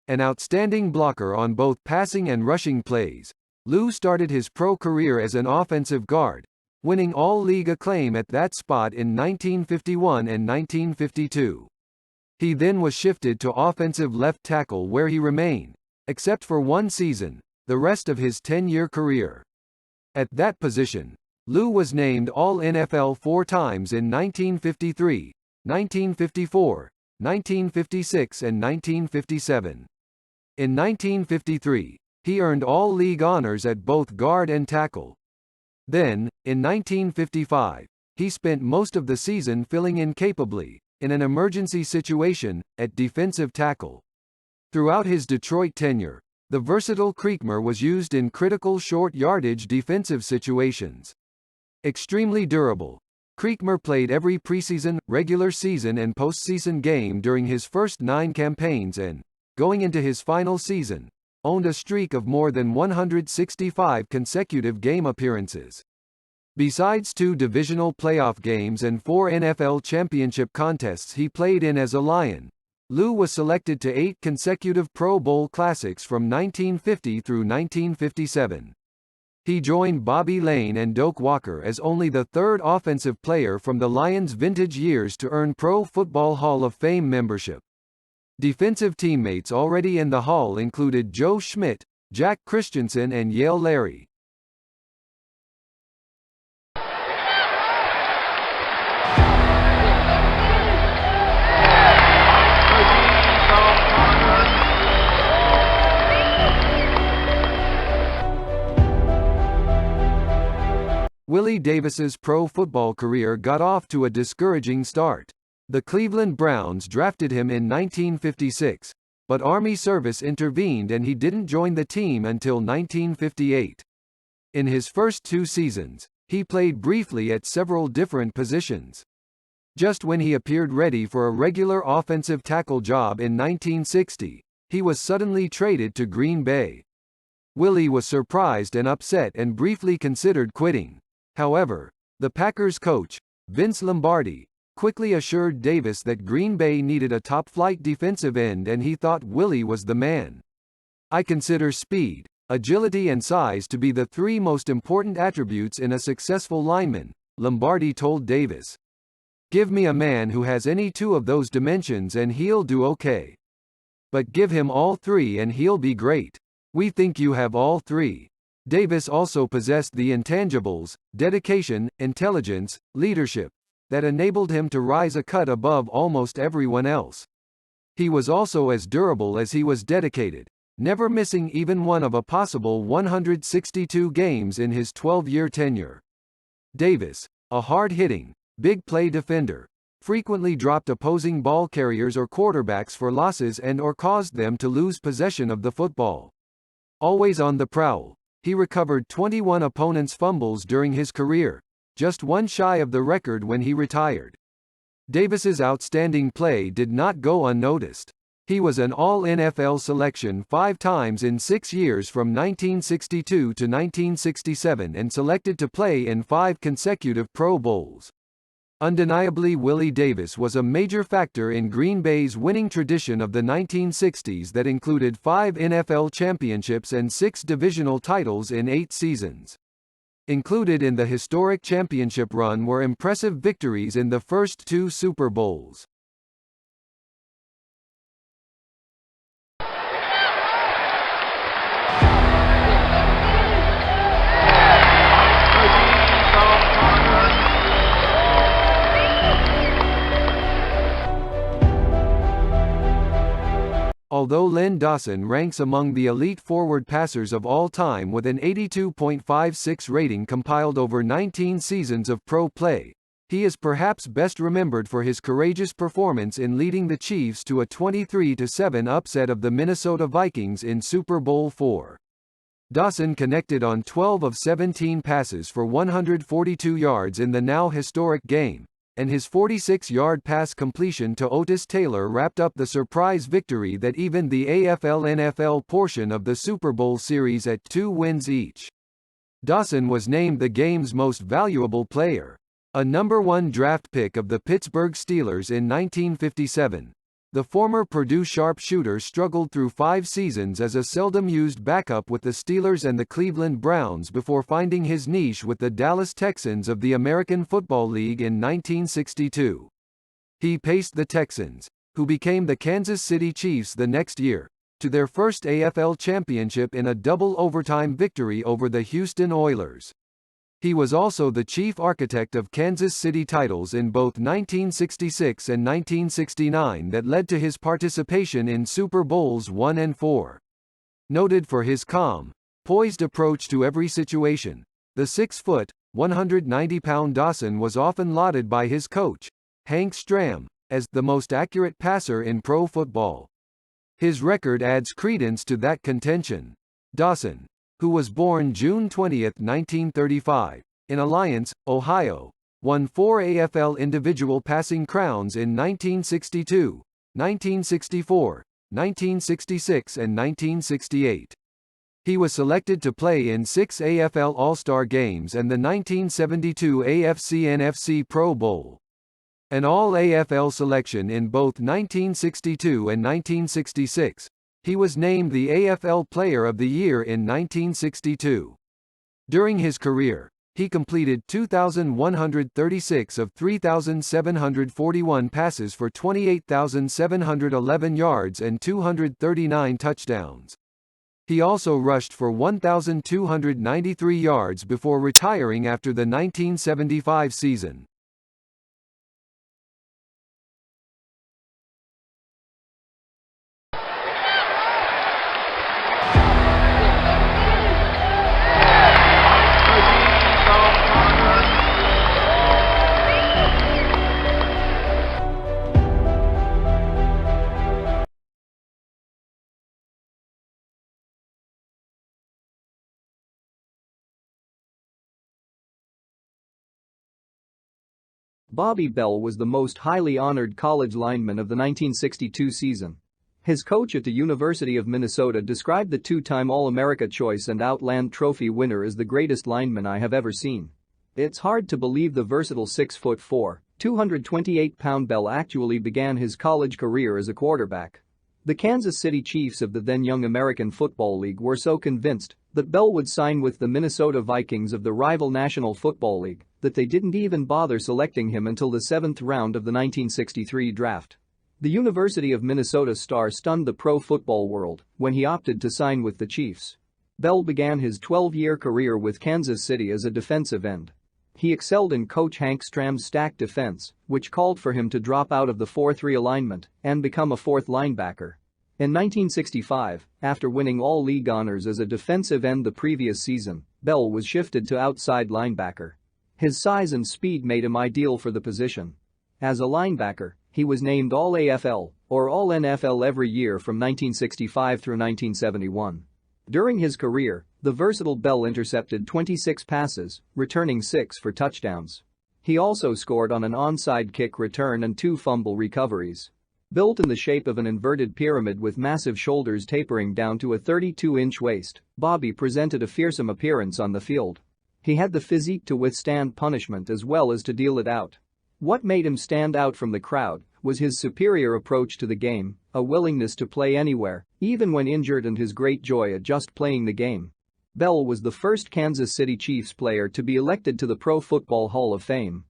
An outstanding blocker on both passing and rushing plays, Lou started his pro career as an offensive guard, winning all-league acclaim at that spot in 1951 and 1952. He then was shifted to offensive left tackle where he remained, except for one season, the rest of his 10-year career. At that position, Lou was named All-NFL 4 times in 1953, 1954, 1956 and 1957. In 1953, he earned all-league honors at both guard and tackle. Then, in 1955, he spent most of the season filling in capably, in an emergency situation, at defensive tackle. Throughout his Detroit tenure, the versatile Creekmur was used in critical short-yardage defensive situations. Extremely durable, Creekmur played every preseason, regular season and postseason game during his first 9 campaigns and, going into his final season, owned a streak of more than 165 consecutive game appearances. Besides 2 divisional playoff games and 4 NFL championship contests he played in as a Lion, Lou was selected to 8 consecutive Pro Bowl Classics from 1950 through 1957. He joined Bobby Lane and Doak Walker as only the 3rd offensive player from the Lions' vintage years to earn Pro Football Hall of Fame membership. Defensive teammates already in the Hall included Joe Schmidt, Jack Christensen and Yale Larry. Willie Davis's pro football career got off to a discouraging start. The Cleveland Browns drafted him in 1956, but Army service intervened and he didn't join the team until 1958. In his first 2 seasons, he played briefly at several different positions. Just when he appeared ready for a regular offensive tackle job in 1960, he was suddenly traded to Green Bay. Willie was surprised and upset and briefly considered quitting. However, the Packers coach, Vince Lombardi, quickly assured Davis that Green Bay needed a top-flight defensive end and he thought Willie was the man. "I consider speed, agility and size to be the 3 most important attributes in a successful lineman," Lombardi told Davis. "Give me a man who has any 2 of those dimensions and he'll do okay. But give him all 3 and he'll be great. We think you have all 3. Davis also possessed the intangibles, dedication, intelligence, leadership, that enabled him to rise a cut above almost everyone else. He was also as durable as he was dedicated, never missing even one of a possible 162 games in his 12-year tenure. Davis, a hard-hitting, big-play defender, frequently dropped opposing ball carriers or quarterbacks for losses and/or caused them to lose possession of the football. Always on the prowl, he recovered 21 opponents' fumbles during his career, just 1 shy of the record when he retired. Davis's outstanding play did not go unnoticed. He was an All-NFL selection 5 times in 6 years from 1962 to 1967 and selected to play in 5 consecutive Pro Bowls. Undeniably, Willie Davis was a major factor in Green Bay's winning tradition of the 1960s that included 5 NFL championships and 6 divisional titles in 8 seasons. Included in the historic championship run were impressive victories in the first 2 Super Bowls. Although Len Dawson ranks among the elite forward passers of all time with an 82.56 rating compiled over 19 seasons of pro play, he is perhaps best remembered for his courageous performance in leading the Chiefs to a 23-7 upset of the Minnesota Vikings in Super Bowl IV. Dawson connected on 12 of 17 passes for 142 yards in the now historic game, and his 46-yard pass completion to Otis Taylor wrapped up the surprise victory that evened the AFL-NFL portion of the Super Bowl series at 2 wins each. Dawson was named the game's most valuable player. A number 1 draft pick of the Pittsburgh Steelers in 1957, the former Purdue sharpshooter struggled through 5 seasons as a seldom-used backup with the Steelers and the Cleveland Browns before finding his niche with the Dallas Texans of the American Football League in 1962. He paced the Texans, who became the Kansas City Chiefs the next year, to their first AFL championship in a double overtime victory over the Houston Oilers. He was also the chief architect of Kansas City titles in both 1966 and 1969 that led to his participation in Super Bowls I and IV. Noted for his calm, poised approach to every situation, the 6-foot, 190-pound Dawson was often lauded by his coach, Hank Stram, as the most accurate passer in pro football. His record adds credence to that contention. Dawson, who was born June 20, 1935, in Alliance, Ohio, won 4 AFL individual passing crowns in 1962, 1964, 1966 and 1968. He was selected to play in 6 AFL All-Star games and the 1972 AFC-NFC Pro Bowl. An All-AFL selection in both 1962 and 1966. He was named the AFL Player of the Year in 1962. During his career, he completed 2,136 of 3,741 passes for 28,711 yards and 239 touchdowns. He also rushed for 1,293 yards before retiring after the 1975 season. Bobby Bell was the most highly honored college lineman of the 1962 season. His coach at the University of Minnesota described the 2-time All-America Choice and Outland Trophy winner as the greatest lineman I have ever seen. It's hard to believe the versatile 6'4", 228-pound Bell actually began his college career as a quarterback. The Kansas City Chiefs of the then-young American Football League were so convinced that Bell would sign with the Minnesota Vikings of the rival National Football League that they didn't even bother selecting him until the 7th round of the 1963 draft. The University of Minnesota star stunned the pro football world when he opted to sign with the Chiefs. Bell began his 12-year career with Kansas City as a defensive end. He excelled in Coach Hank Stram's stacked defense, which called for him to drop out of the 4-3 alignment and become a fourth linebacker. In 1965, after winning all league honors as a defensive end the previous season, Bell was shifted to outside linebacker. His size and speed made him ideal for the position. As a linebacker, he was named All-AFL or All-NFL every year from 1965 through 1971. During his career, the versatile Bell intercepted 26 passes, returning 6 for touchdowns. He also scored on an onside kick return and 2 fumble recoveries. Built in the shape of an inverted pyramid with massive shoulders tapering down to a 32-inch waist, Bobby presented a fearsome appearance on the field. He had the physique to withstand punishment as well as to deal it out. What made him stand out from the crowd was his superior approach to the game, a willingness to play anywhere, even when injured, and his great joy at just playing the game. Bell was the first Kansas City Chiefs player to be elected to the Pro Football Hall of Fame.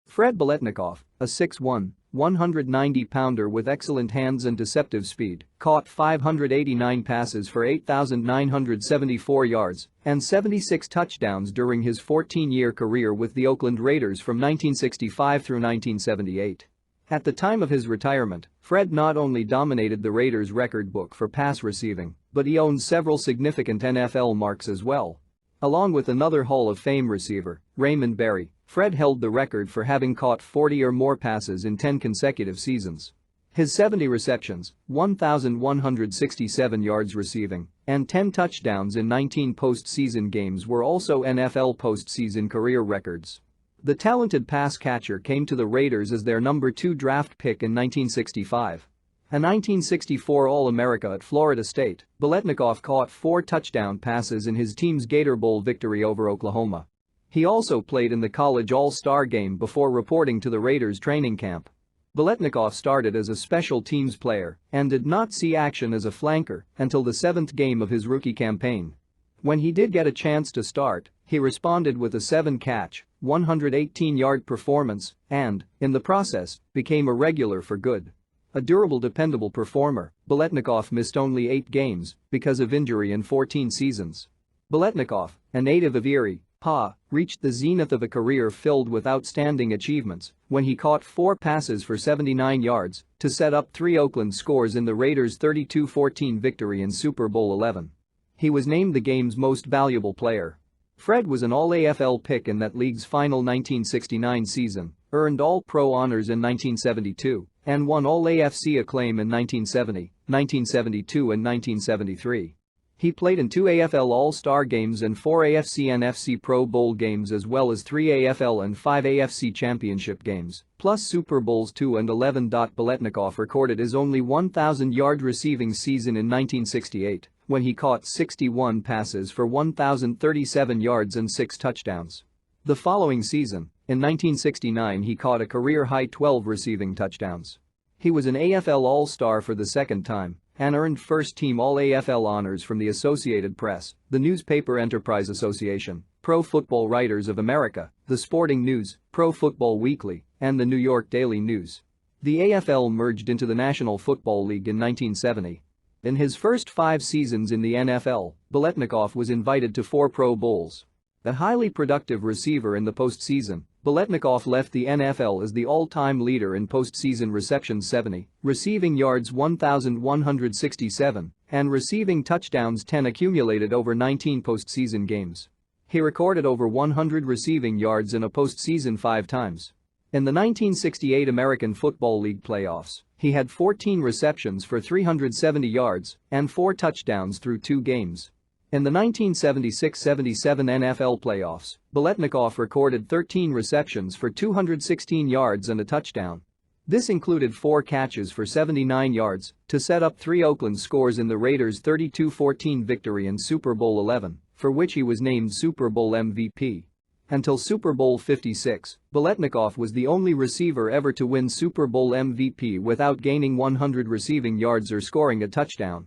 Fred Biletnikoff, a 6'1", 190-pounder with excellent hands and deceptive speed, caught 589 passes for 8,974 yards and 76 touchdowns during his 14-year career with the Oakland Raiders from 1965 through 1978. At the time of his retirement, Fred not only dominated the Raiders' record book for pass receiving, but he owned several significant NFL marks as well. Along with another Hall of Fame receiver, Raymond Berry, Fred held the record for having caught 40 or more passes in 10 consecutive seasons. His 70 receptions, 1,167 yards receiving, and 10 touchdowns in 19 postseason games were also NFL postseason career records. The talented pass catcher came to the Raiders as their number 2 draft pick in 1965. A 1964 All-America at Florida State, Biletnikoff caught 4 touchdown passes in his team's Gator Bowl victory over Oklahoma. He also played in the college All-Star game before reporting to the Raiders training camp. Biletnikoff started as a special teams player and did not see action as a flanker until the 7th game of his rookie campaign. When he did get a chance to start, he responded with a 7-catch, 118-yard performance and, in the process, became a regular for good. A durable, dependable performer, Biletnikoff missed only 8 games because of injury in 14 seasons. Biletnikoff, a native of Erie, PA, reached the zenith of a career filled with outstanding achievements when he caught 4 passes for 79 yards to set up 3 Oakland scores in the Raiders' 32-14 victory in Super Bowl XI. He was named the game's most valuable player. Fred was an All-AFL pick in that league's final 1969 season, earned All-Pro honors in 1972, and won All-AFC acclaim in 1970, 1972 and 1973. He played in 2 AFL All-Star games and 4 AFC-NFC Pro Bowl games as well as 3 AFL and 5 AFC Championship games, plus Super Bowls II and XI. Biletnikoff recorded his only 1,000-yard receiving season in 1968, when he caught 61 passes for 1,037 yards and 6 touchdowns. The following season, in 1969, he caught a career-high 12 receiving touchdowns. He was an AFL All-Star for the second time and earned first-team All-AFL honors from the Associated Press, the Newspaper Enterprise Association, Pro Football Writers of America, The Sporting News, Pro Football Weekly, and the New York Daily News. The AFL merged into the National Football League in 1970. In his first 5 seasons in the NFL, Biletnikoff was invited to 4 Pro Bowls. A highly productive receiver in the postseason, Biletnikoff left the NFL as the all-time leader in postseason receptions 70, receiving yards 1,167, and receiving touchdowns 10 accumulated over 19 postseason games. He recorded over 100 receiving yards in a postseason 5 times. In the 1968 American Football League playoffs, he had 14 receptions for 370 yards and 4 touchdowns through 2 games. In the 1976-77 NFL playoffs, Biletnikoff recorded 13 receptions for 216 yards and a touchdown. This included 4 catches for 79 yards to set up 3 Oakland scores in the Raiders' 32-14 victory in Super Bowl XI, for which he was named Super Bowl MVP. Until Super Bowl 56, Biletnikoff was the only receiver ever to win Super Bowl MVP without gaining 100 receiving yards or scoring a touchdown.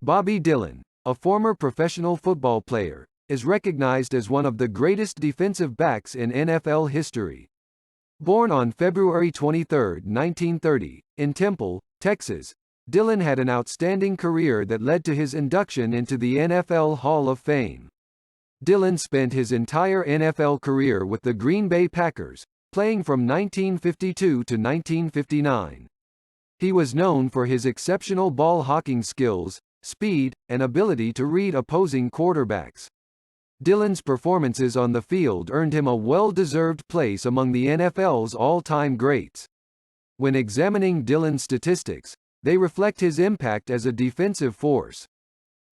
Bobby Dillon, a former professional football player, is recognized as one of the greatest defensive backs in NFL history. Born on February 23, 1930, in Temple, Texas, Dillon had an outstanding career that led to his induction into the NFL Hall of Fame. Dillon spent his entire NFL career with the Green Bay Packers, playing from 1952 to 1959. He was known for his exceptional ball hawking skills, speed, and ability to read opposing quarterbacks. Dillon's performances on the field earned him a well-deserved place among the NFL's all-time greats. When examining Dillon's statistics, they reflect his impact as a defensive force.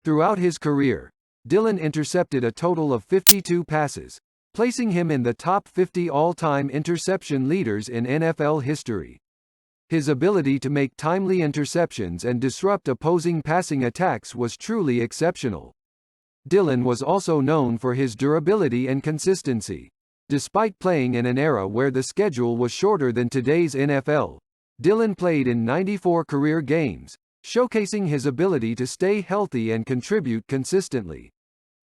Throughout his career, Dillon intercepted a total of 52 passes, placing him in the top 50 all-time interception leaders in NFL history. His ability to make timely interceptions and disrupt opposing passing attacks was truly exceptional. Dillon was also known for his durability and consistency. Despite playing in an era where the schedule was shorter than today's NFL, Dillon played in 94 career games, showcasing his ability to stay healthy and contribute consistently.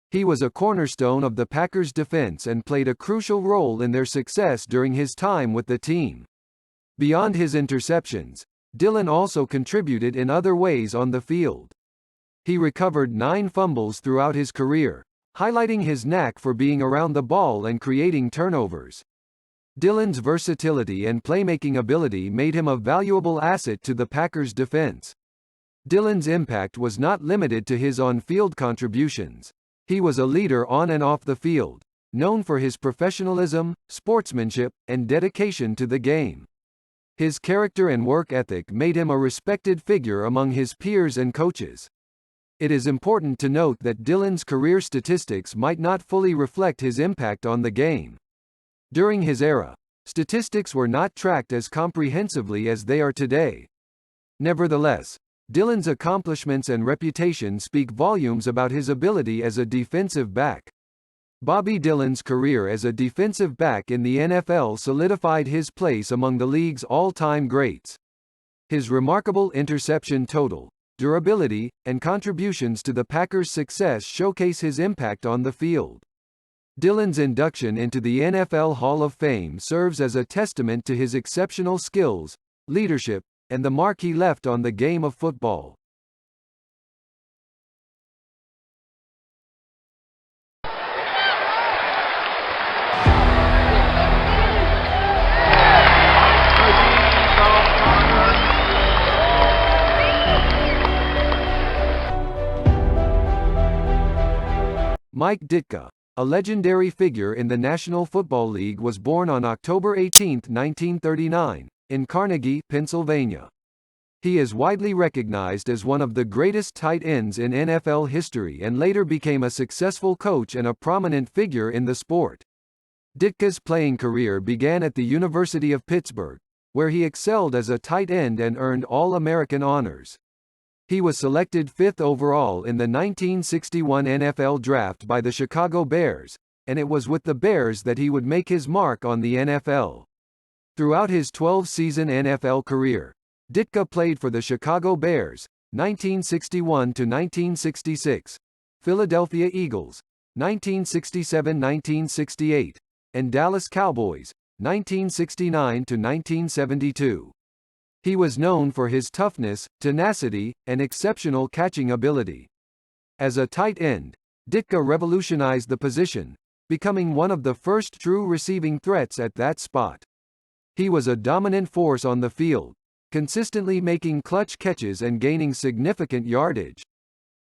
He was a cornerstone of the Packers' defense and played a crucial role in their success during his time with the team. Beyond his interceptions, Dillon also contributed in other ways on the field. He recovered 9 fumbles throughout his career, highlighting his knack for being around the ball and creating turnovers. Dillon's versatility and playmaking ability made him a valuable asset to the Packers' defense. Dillon's impact was not limited to his on-field contributions. He was a leader on and off the field, known for his professionalism, sportsmanship, and dedication to the game. His character and work ethic made him a respected figure among his peers and coaches. It is important to note that Dillon's career statistics might not fully reflect his impact on the game. During his era, statistics were not tracked as comprehensively as they are today. Nevertheless, Dillon's accomplishments and reputation speak volumes about his ability as a defensive back. Bobby Dillon's career as a defensive back in the NFL solidified his place among the league's all-time greats. His remarkable interception total, durability, and contributions to the Packers' success showcase his impact on the field. Dillon's induction into the NFL Hall of Fame serves as a testament to his exceptional skills, leadership, and the mark he left on the game of football. Mike Ditka, a legendary figure in the National Football League, was born on October 18, 1939, in Carnegie, Pennsylvania. He is widely recognized as one of the greatest tight ends in NFL history and later became a successful coach and a prominent figure in the sport. Ditka's playing career began at the University of Pittsburgh, where he excelled as a tight end and earned All-American honors. He was selected 5th overall in the 1961 NFL Draft by the Chicago Bears, and it was with the Bears that he would make his mark on the NFL. Throughout his 12-season NFL career, Ditka played for the Chicago Bears, 1961 to 1966, Philadelphia Eagles, 1967-1968, and Dallas Cowboys, 1969 to 1972. He was known for his toughness, tenacity, and exceptional catching ability. As a tight end, Ditka revolutionized the position, becoming one of the first true receiving threats at that spot. He was a dominant force on the field, consistently making clutch catches and gaining significant yardage.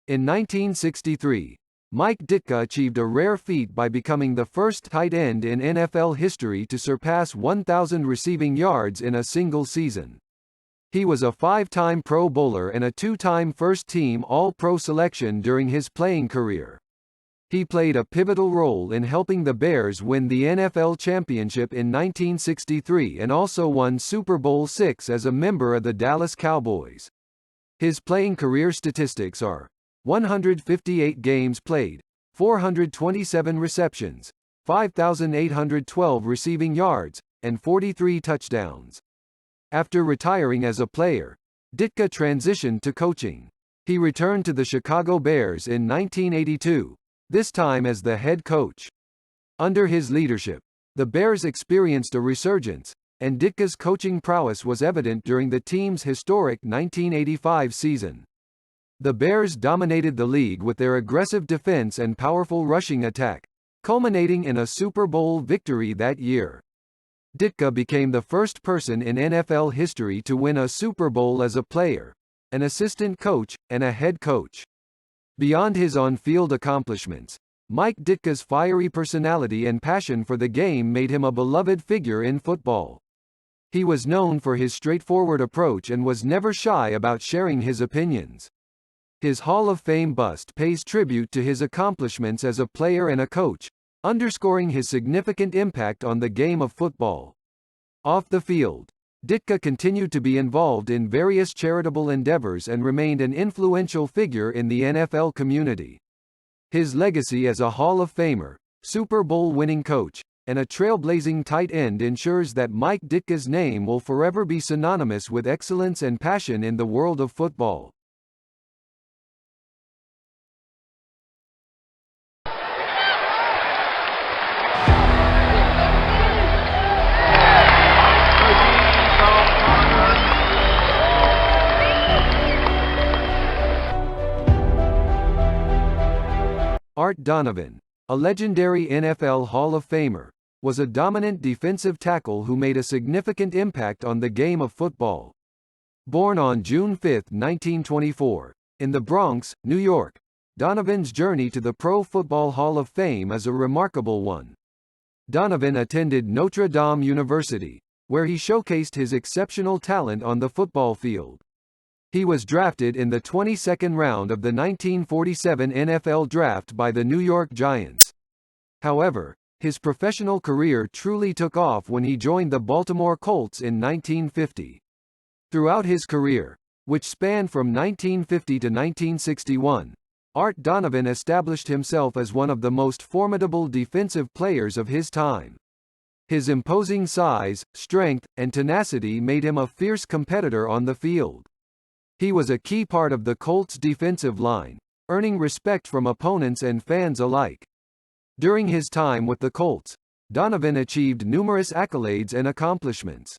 In 1963, Mike Ditka achieved a rare feat by becoming the first tight end in NFL history to surpass 1,000 receiving yards in a single season. He was a 5-time Pro Bowler and a 2-time first-team All-Pro selection during his playing career. He played a pivotal role in helping the Bears win the NFL championship in 1963 and also won Super Bowl VI as a member of the Dallas Cowboys. His playing career statistics are 158 games played, 427 receptions, 5,812 receiving yards, and 43 touchdowns. After retiring as a player, Ditka transitioned to coaching. He returned to the Chicago Bears in 1982, this time as the head coach. Under his leadership, the Bears experienced a resurgence, and Ditka's coaching prowess was evident during the team's historic 1985 season. The Bears dominated the league with their aggressive defense and powerful rushing attack, culminating in a Super Bowl victory that year. Ditka became the first person in NFL history to win a Super Bowl as a player, an assistant coach, and a head coach. Beyond his on-field accomplishments, Mike Ditka's fiery personality and passion for the game made him a beloved figure in football. He was known for his straightforward approach and was never shy about sharing his opinions. His Hall of Fame bust pays tribute to his accomplishments as a player and a coach, underscoring his significant impact on the game of football. Off the field, Ditka continued to be involved in various charitable endeavors and remained an influential figure in the NFL community. His legacy as a Hall of Famer, Super Bowl winning coach, and a trailblazing tight end ensures that Mike Ditka's name will forever be synonymous with excellence and passion in the world of football. Art Donovan, a legendary NFL Hall of Famer, was a dominant defensive tackle who made a significant impact on the game of football. Born on June 5, 1924, in the Bronx, New York, Donovan's journey to the Pro Football Hall of Fame is a remarkable one. Donovan attended Notre Dame University, where he showcased his exceptional talent on the football field. He was drafted in the 22nd round of the 1947 NFL Draft by the New York Giants. However, his professional career truly took off when he joined the Baltimore Colts in 1950. Throughout his career, which spanned from 1950 to 1961, Art Donovan established himself as one of the most formidable defensive players of his time. His imposing size, strength, and tenacity made him a fierce competitor on the field. He was a key part of the Colts' defensive line, earning respect from opponents and fans alike. During his time with the Colts, Donovan achieved numerous accolades and accomplishments.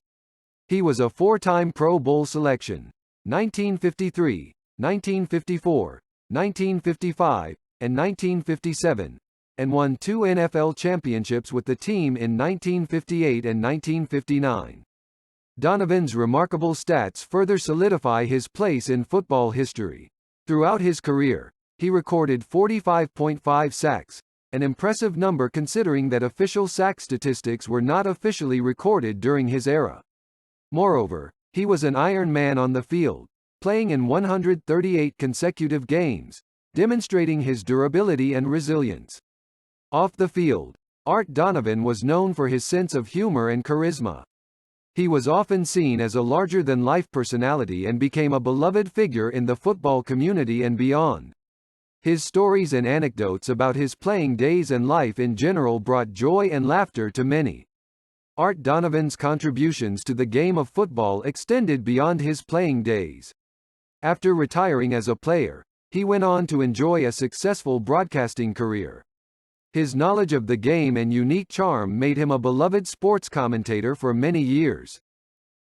He was a four-time Pro Bowl selection, 1953, 1954, 1955, and 1957, and won 2 NFL championships with the team in 1958 and 1959. Donovan's remarkable stats further solidify his place in football history. Throughout his career, he recorded 45.5 sacks, an impressive number considering that official sack statistics were not officially recorded during his era. Moreover, he was an Iron Man on the field, playing in 138 consecutive games, demonstrating his durability and resilience. Off the field, Art Donovan was known for his sense of humor and charisma. He was often seen as a larger-than-life personality and became a beloved figure in the football community and beyond. His stories and anecdotes about his playing days and life in general brought joy and laughter to many. Art Donovan's contributions to the game of football extended beyond his playing days. After retiring as a player, he went on to enjoy a successful broadcasting career. His knowledge of the game and unique charm made him a beloved sports commentator for many years.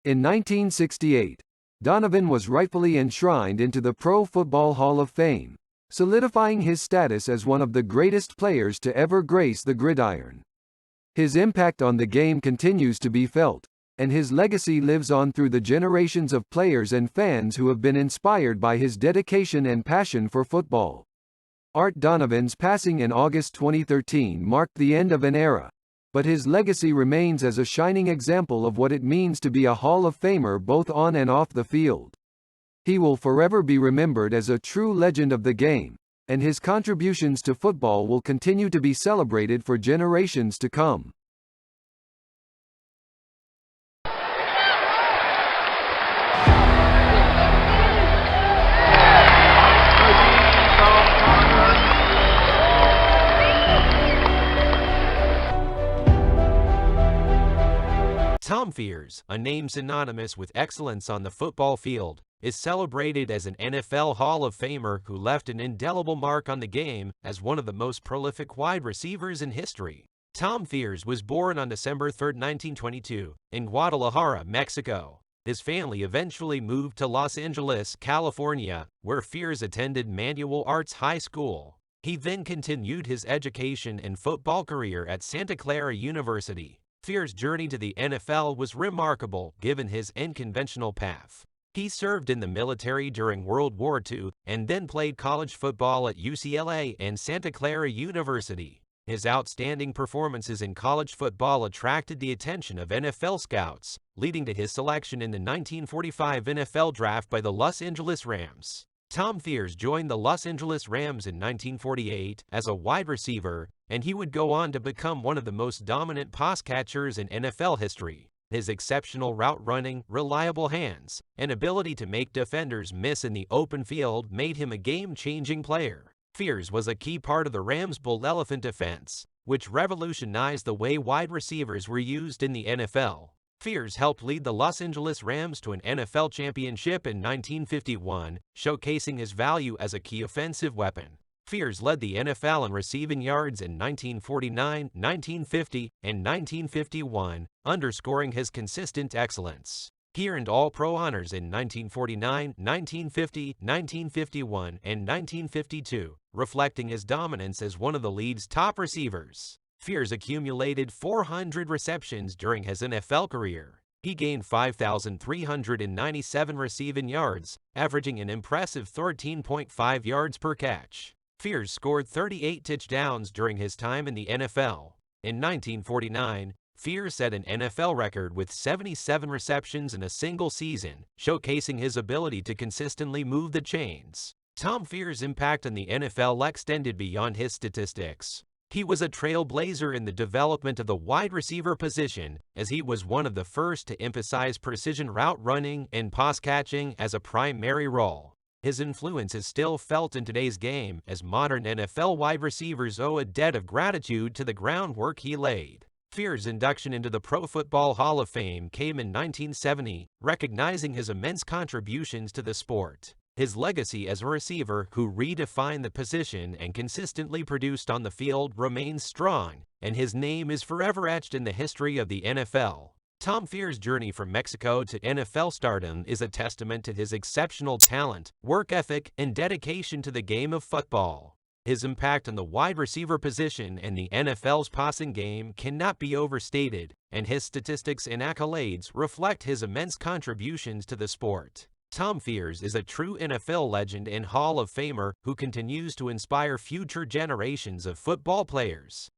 In 1968, Donovan was rightfully enshrined into the Pro Football Hall of Fame, solidifying his status as one of the greatest players to ever grace the gridiron. His impact on the game continues to be felt, and his legacy lives on through the generations of players and fans who have been inspired by his dedication and passion for football. Art Donovan's passing in August 2013 marked the end of an era, but his legacy remains as a shining example of what it means to be a Hall of Famer both on and off the field. He will forever be remembered as a true legend of the game, and his contributions to football will continue to be celebrated for generations to come. Tom Fears, a name synonymous with excellence on the football field, is celebrated as an NFL Hall of Famer who left an indelible mark on the game as one of the most prolific wide receivers in history. Tom Fears was born on December 3, 1922, in Guadalajara, Mexico. His family eventually moved to Los Angeles, California, where Fears attended Manual Arts High School. He then continued his education and football career at Santa Clara University. Fears' journey to the NFL was remarkable given his unconventional path. He served in the military during World War II and then played college football at UCLA and Santa Clara University. His outstanding performances in college football attracted the attention of NFL scouts, leading to his selection in the 1945 NFL Draft by the Los Angeles Rams. Tom Fears joined the Los Angeles Rams in 1948 as a wide receiver, and he would go on to become one of the most dominant pass catchers in NFL history. His exceptional route running, reliable hands, and ability to make defenders miss in the open field made him a game-changing player. Fears was a key part of the Rams' bull elephant defense, which revolutionized the way wide receivers were used in the NFL. Fears helped lead the Los Angeles Rams to an NFL championship in 1951, showcasing his value as a key offensive weapon. Fears led the NFL in receiving yards in 1949, 1950, and 1951, underscoring his consistent excellence. He earned All-Pro honors in 1949, 1950, 1951, and 1952, reflecting his dominance as one of the league's top receivers. Fears accumulated 400 receptions during his NFL career. He gained 5,397 receiving yards, averaging an impressive 13.5 yards per catch. Fears scored 38 touchdowns during his time in the NFL. In 1949, Fears set an NFL record with 77 receptions in a single season, showcasing his ability to consistently move the chains. Tom Fears' impact on the NFL extended beyond his statistics. He was a trailblazer in the development of the wide receiver position, as he was one of the first to emphasize precision route running and pass catching as a primary role. His influence is still felt in today's game, as modern NFL wide receivers owe a debt of gratitude to the groundwork he laid. Fears' induction into the Pro Football Hall of Fame came in 1970, recognizing his immense contributions to the sport. His legacy as a receiver who redefined the position and consistently produced on the field remains strong, and his name is forever etched in the history of the NFL. Tom Fears' journey from Mexico to NFL stardom is a testament to his exceptional talent, work ethic, and dedication to the game of football. His impact on the wide receiver position and the NFL's passing game cannot be overstated, and his statistics and accolades reflect his immense contributions to the sport. Tom Fears is a true NFL legend and Hall of Famer who continues to inspire future generations of football players.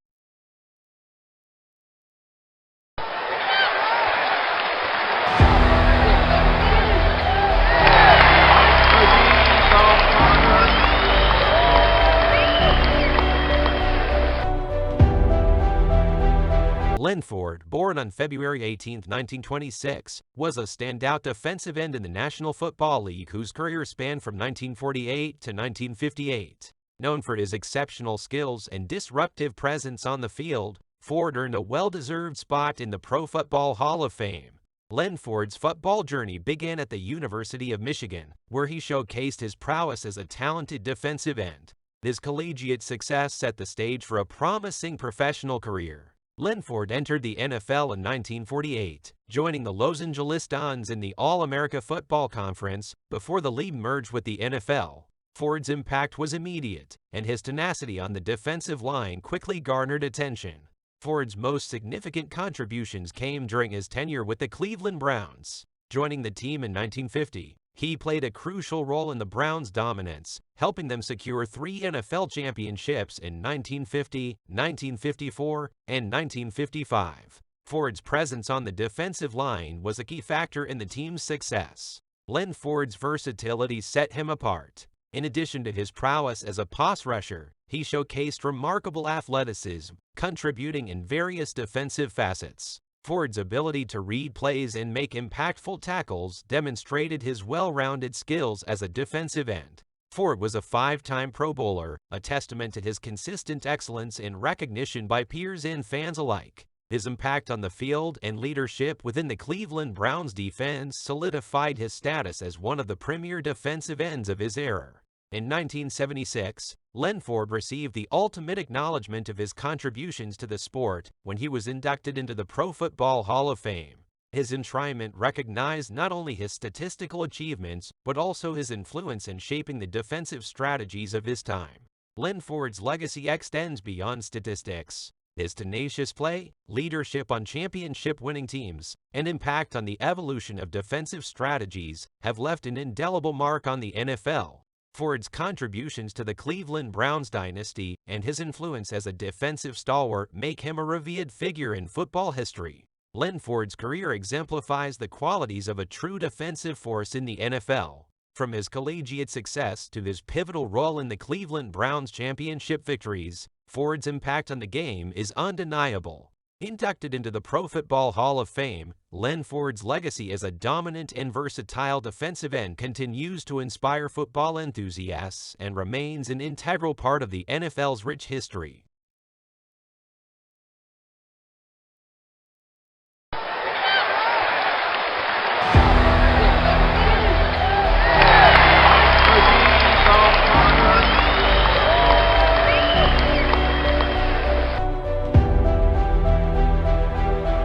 Len Ford, born on February 18, 1926, was a standout defensive end in the National Football League whose career spanned from 1948 to 1958. Known for his exceptional skills and disruptive presence on the field, Ford earned a well-deserved spot in the Pro Football Hall of Fame. Len Ford's football journey began at the University of Michigan, where he showcased his prowess as a talented defensive end. His collegiate success set the stage for a promising professional career. Len Ford entered the NFL in 1948, joining the Los Angeles Dons in the All-America Football Conference before the league merged with the NFL. Ford's impact was immediate, and his tenacity on the defensive line quickly garnered attention. Ford's most significant contributions came during his tenure with the Cleveland Browns. Joining the team in 1950, he played a crucial role in the Browns' dominance, helping them secure 3 NFL championships in 1950, 1954, and 1955. Ford's presence on the defensive line was a key factor in the team's success. Len Ford's versatility set him apart. In addition to his prowess as a pass rusher, he showcased remarkable athleticism, contributing in various defensive facets. Ford's ability to read plays and make impactful tackles demonstrated his well-rounded skills as a defensive end. Ford was a 5-time Pro Bowler, a testament to his consistent excellence and recognition by peers and fans alike. His impact on the field and leadership within the Cleveland Browns defense solidified his status as one of the premier defensive ends of his era. In 1976, Len Ford received the ultimate acknowledgement of his contributions to the sport when he was inducted into the Pro Football Hall of Fame. His enshrinement recognized not only his statistical achievements, but also his influence in shaping the defensive strategies of his time. Len Ford's legacy extends beyond statistics. His tenacious play, leadership on championship-winning teams, and impact on the evolution of defensive strategies have left an indelible mark on the NFL. Ford's contributions to the Cleveland Browns dynasty and his influence as a defensive stalwart make him a revered figure in football history. Len Ford's career exemplifies the qualities of a true defensive force in the NFL. From his collegiate success to his pivotal role in the Cleveland Browns championship victories, Ford's impact on the game is undeniable. Inducted into the Pro Football Hall of Fame, Len Ford's legacy as a dominant and versatile defensive end continues to inspire football enthusiasts and remains an integral part of the NFL's rich history.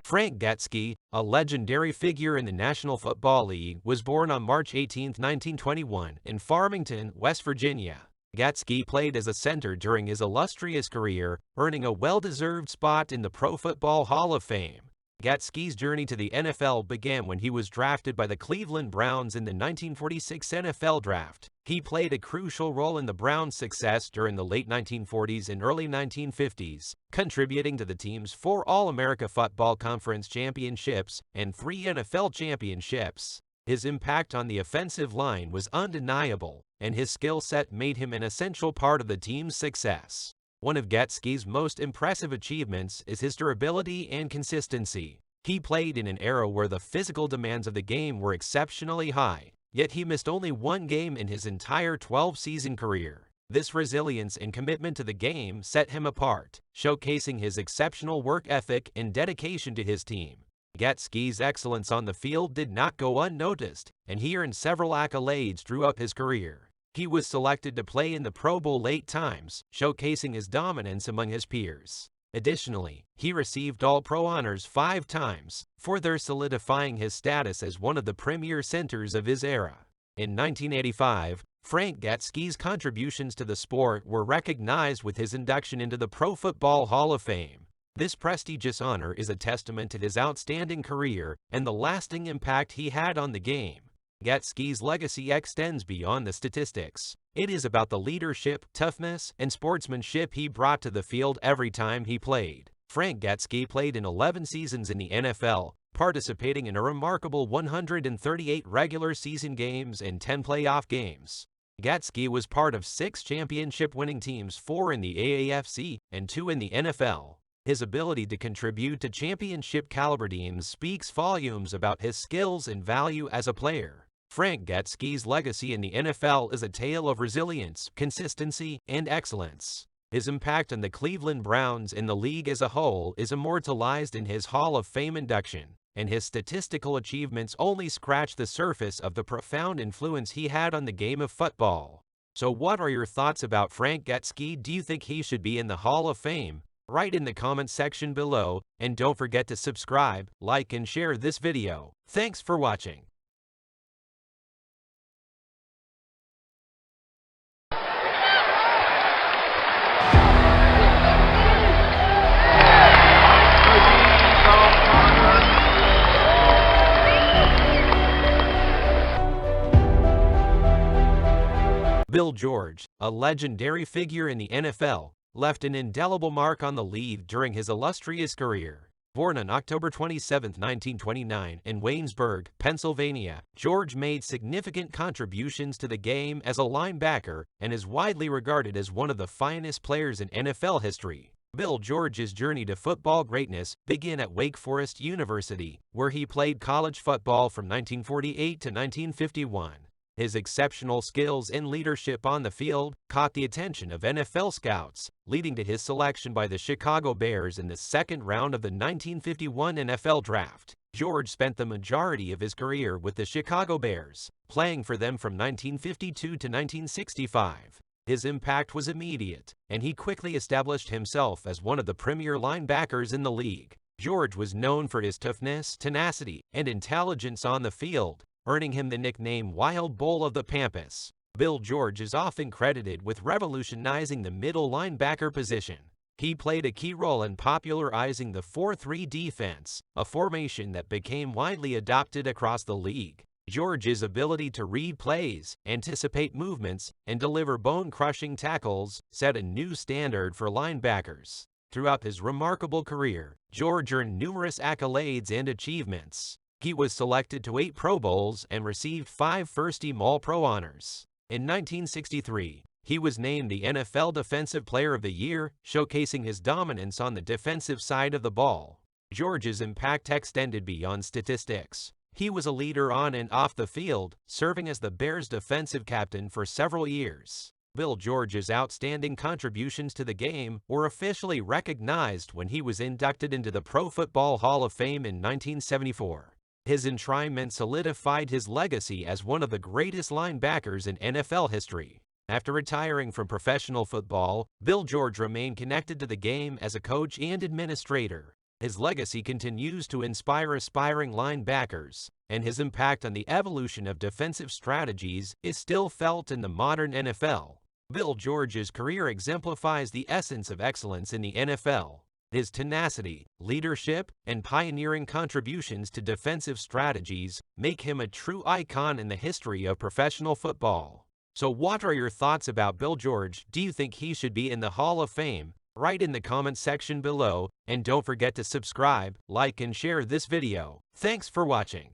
Frank Gatski, a legendary figure in the National Football League, was born on March 18, 1921, in Farmington, West Virginia. Gatski played as a center during his illustrious career, earning a well-deserved spot in the Pro Football Hall of Fame. Gatski's journey to the NFL began when he was drafted by the Cleveland Browns in the 1946 NFL Draft. He played a crucial role in the Browns' success during the late 1940s and early 1950s, contributing to the team's 4 All-America Football Conference championships and 3 NFL championships. His impact on the offensive line was undeniable, and his skill set made him an essential part of the team's success. One of Gatski's most impressive achievements is his durability and consistency. He played in an era where the physical demands of the game were exceptionally high, yet he missed only 1 game in his entire 12-season career. This resilience and commitment to the game set him apart, showcasing his exceptional work ethic and dedication to his team. Gatski's excellence on the field did not go unnoticed, and he earned several accolades throughout his career. He was selected to play in the Pro Bowl 8 times, showcasing his dominance among his peers. Additionally, he received All-Pro honors 5 times, further solidifying his status as one of the premier centers of his era. In 1985, Frank Gatski's contributions to the sport were recognized with his induction into the Pro Football Hall of Fame. This prestigious honor is a testament to his outstanding career and the lasting impact he had on the game. Gatski's legacy extends beyond the statistics. It is about the leadership, toughness, and sportsmanship he brought to the field every time he played. Frank Gatski played in 11 seasons in the NFL, participating in a remarkable 138 regular season games and 10 playoff games. Gatski was part of 6 championship-winning teams, 4 in the AAFC and 2 in the NFL. His ability to contribute to championship-caliber teams speaks volumes about his skills and value as a player. Frank Gatski's legacy in the NFL is a tale of resilience, consistency, and excellence. His impact on the Cleveland Browns and the league as a whole is immortalized in his Hall of Fame induction, and his statistical achievements only scratch the surface of the profound influence he had on the game of football. So what are your thoughts about Frank Gatski? Do you think he should be in the Hall of Fame? Write in the comment section below, and don't forget to subscribe, like, and share this video. Thanks for watching. Bill George, a legendary figure in the NFL, left an indelible mark on the league during his illustrious career. Born on October 27, 1929, in Waynesburg, Pennsylvania, George made significant contributions to the game as a linebacker and is widely regarded as one of the finest players in NFL history. Bill George's journey to football greatness began at Wake Forest University, where he played college football from 1948 to 1951. His exceptional skills and leadership on the field caught the attention of NFL scouts, leading to his selection by the Chicago Bears in the 2nd round of the 1951 NFL Draft. George spent the majority of his career with the Chicago Bears, playing for them from 1952 to 1965. His impact was immediate, and he quickly established himself as one of the premier linebackers in the league. George was known for his toughness, tenacity, and intelligence on the field, earning him the nickname Wild Bull of the Pampas. Bill George is often credited with revolutionizing the middle linebacker position. He played a key role in popularizing the 4-3 defense, a formation that became widely adopted across the league. George's ability to read plays, anticipate movements, and deliver bone-crushing tackles set a new standard for linebackers. Throughout his remarkable career, George earned numerous accolades and achievements. He was selected to 8 Pro Bowls and received 5 first-team All-Pro honors. In 1963, he was named the NFL Defensive Player of the Year, showcasing his dominance on the defensive side of the ball. George's impact extended beyond statistics. He was a leader on and off the field, serving as the Bears' defensive captain for several years. Bill George's outstanding contributions to the game were officially recognized when he was inducted into the Pro Football Hall of Fame in 1974. His enshrinement solidified his legacy as one of the greatest linebackers in NFL history. After retiring from professional football, Bill George remained connected to the game as a coach and administrator. His legacy continues to inspire aspiring linebackers, and his impact on the evolution of defensive strategies is still felt in the modern NFL. Bill George's career exemplifies the essence of excellence in the NFL. His tenacity, leadership, and pioneering contributions to defensive strategies make him a true icon in the history of professional football. So what are your thoughts about Bill George? Do you think he should be in the Hall of Fame? Write in the comments section below, and don't forget to subscribe, like, and share this video. Thanks for watching.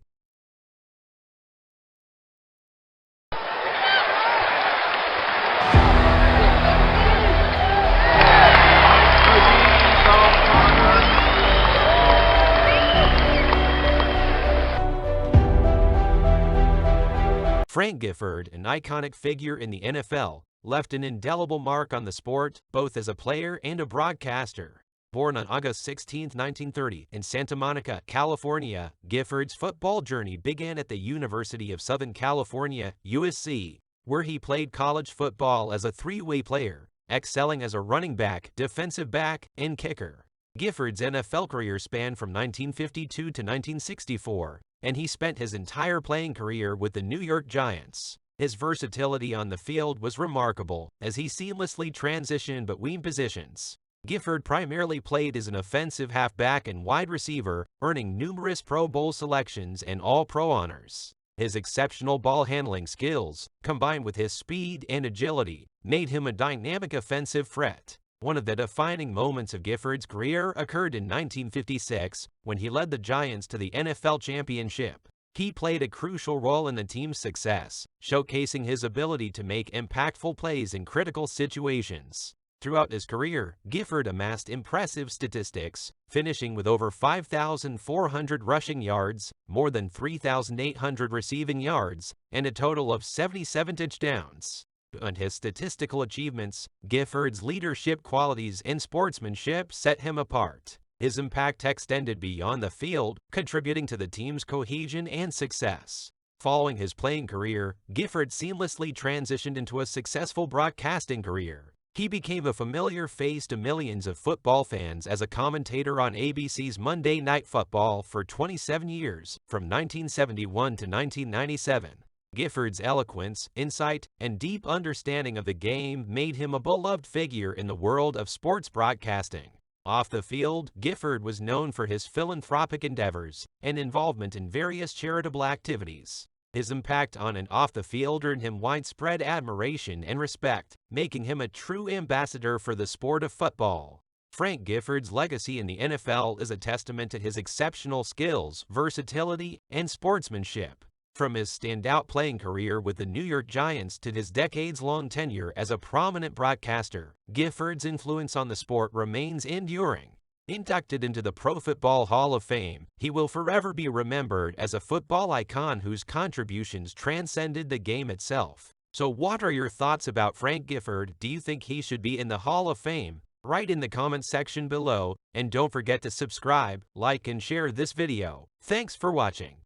Frank Gifford, an iconic figure in the NFL, left an indelible mark on the sport, both as a player and a broadcaster. Born on August 16, 1930, in Santa Monica, California, Gifford's football journey began at the University of Southern California, USC, where he played college football as a three-way player, excelling as a running back, defensive back, and kicker. Gifford's NFL career spanned from 1952 to 1964, and he spent his entire playing career with the New York Giants. His versatility on the field was remarkable, as he seamlessly transitioned between positions. Gifford primarily played as an offensive halfback and wide receiver, earning numerous Pro Bowl selections and All-Pro honors. His exceptional ball handling skills, combined with his speed and agility, made him a dynamic offensive threat. One of the defining moments of Gifford's career occurred in 1956, when he led the Giants to the NFL championship. He played a crucial role in the team's success, showcasing his ability to make impactful plays in critical situations. Throughout his career, Gifford amassed impressive statistics, finishing with over 5,400 rushing yards, more than 3,800 receiving yards, and a total of 77 touchdowns. Beyond his statistical achievements, Gifford's leadership qualities and sportsmanship set him apart. His impact extended beyond the field, contributing to the team's cohesion and success. Following his playing career, Gifford seamlessly transitioned into a successful broadcasting career. He became a familiar face to millions of football fans as a commentator on ABC's Monday Night Football for 27 years, from 1971 to 1997. Gifford's eloquence, insight, and deep understanding of the game made him a beloved figure in the world of sports broadcasting. Off the field, Gifford was known for his philanthropic endeavors and involvement in various charitable activities. His impact on and off the field earned him widespread admiration and respect, making him a true ambassador for the sport of football. Frank Gifford's legacy in the NFL is a testament to his exceptional skills, versatility, and sportsmanship. From his standout playing career with the New York Giants to his decades-long tenure as a prominent broadcaster, Gifford's influence on the sport remains enduring. Inducted into the Pro Football Hall of Fame, he will forever be remembered as a football icon whose contributions transcended the game itself. So what are your thoughts about Frank Gifford? Do you think he should be in the Hall of Fame? Write in the comments section below, and don't forget to subscribe, like, and share this video. Thanks for watching.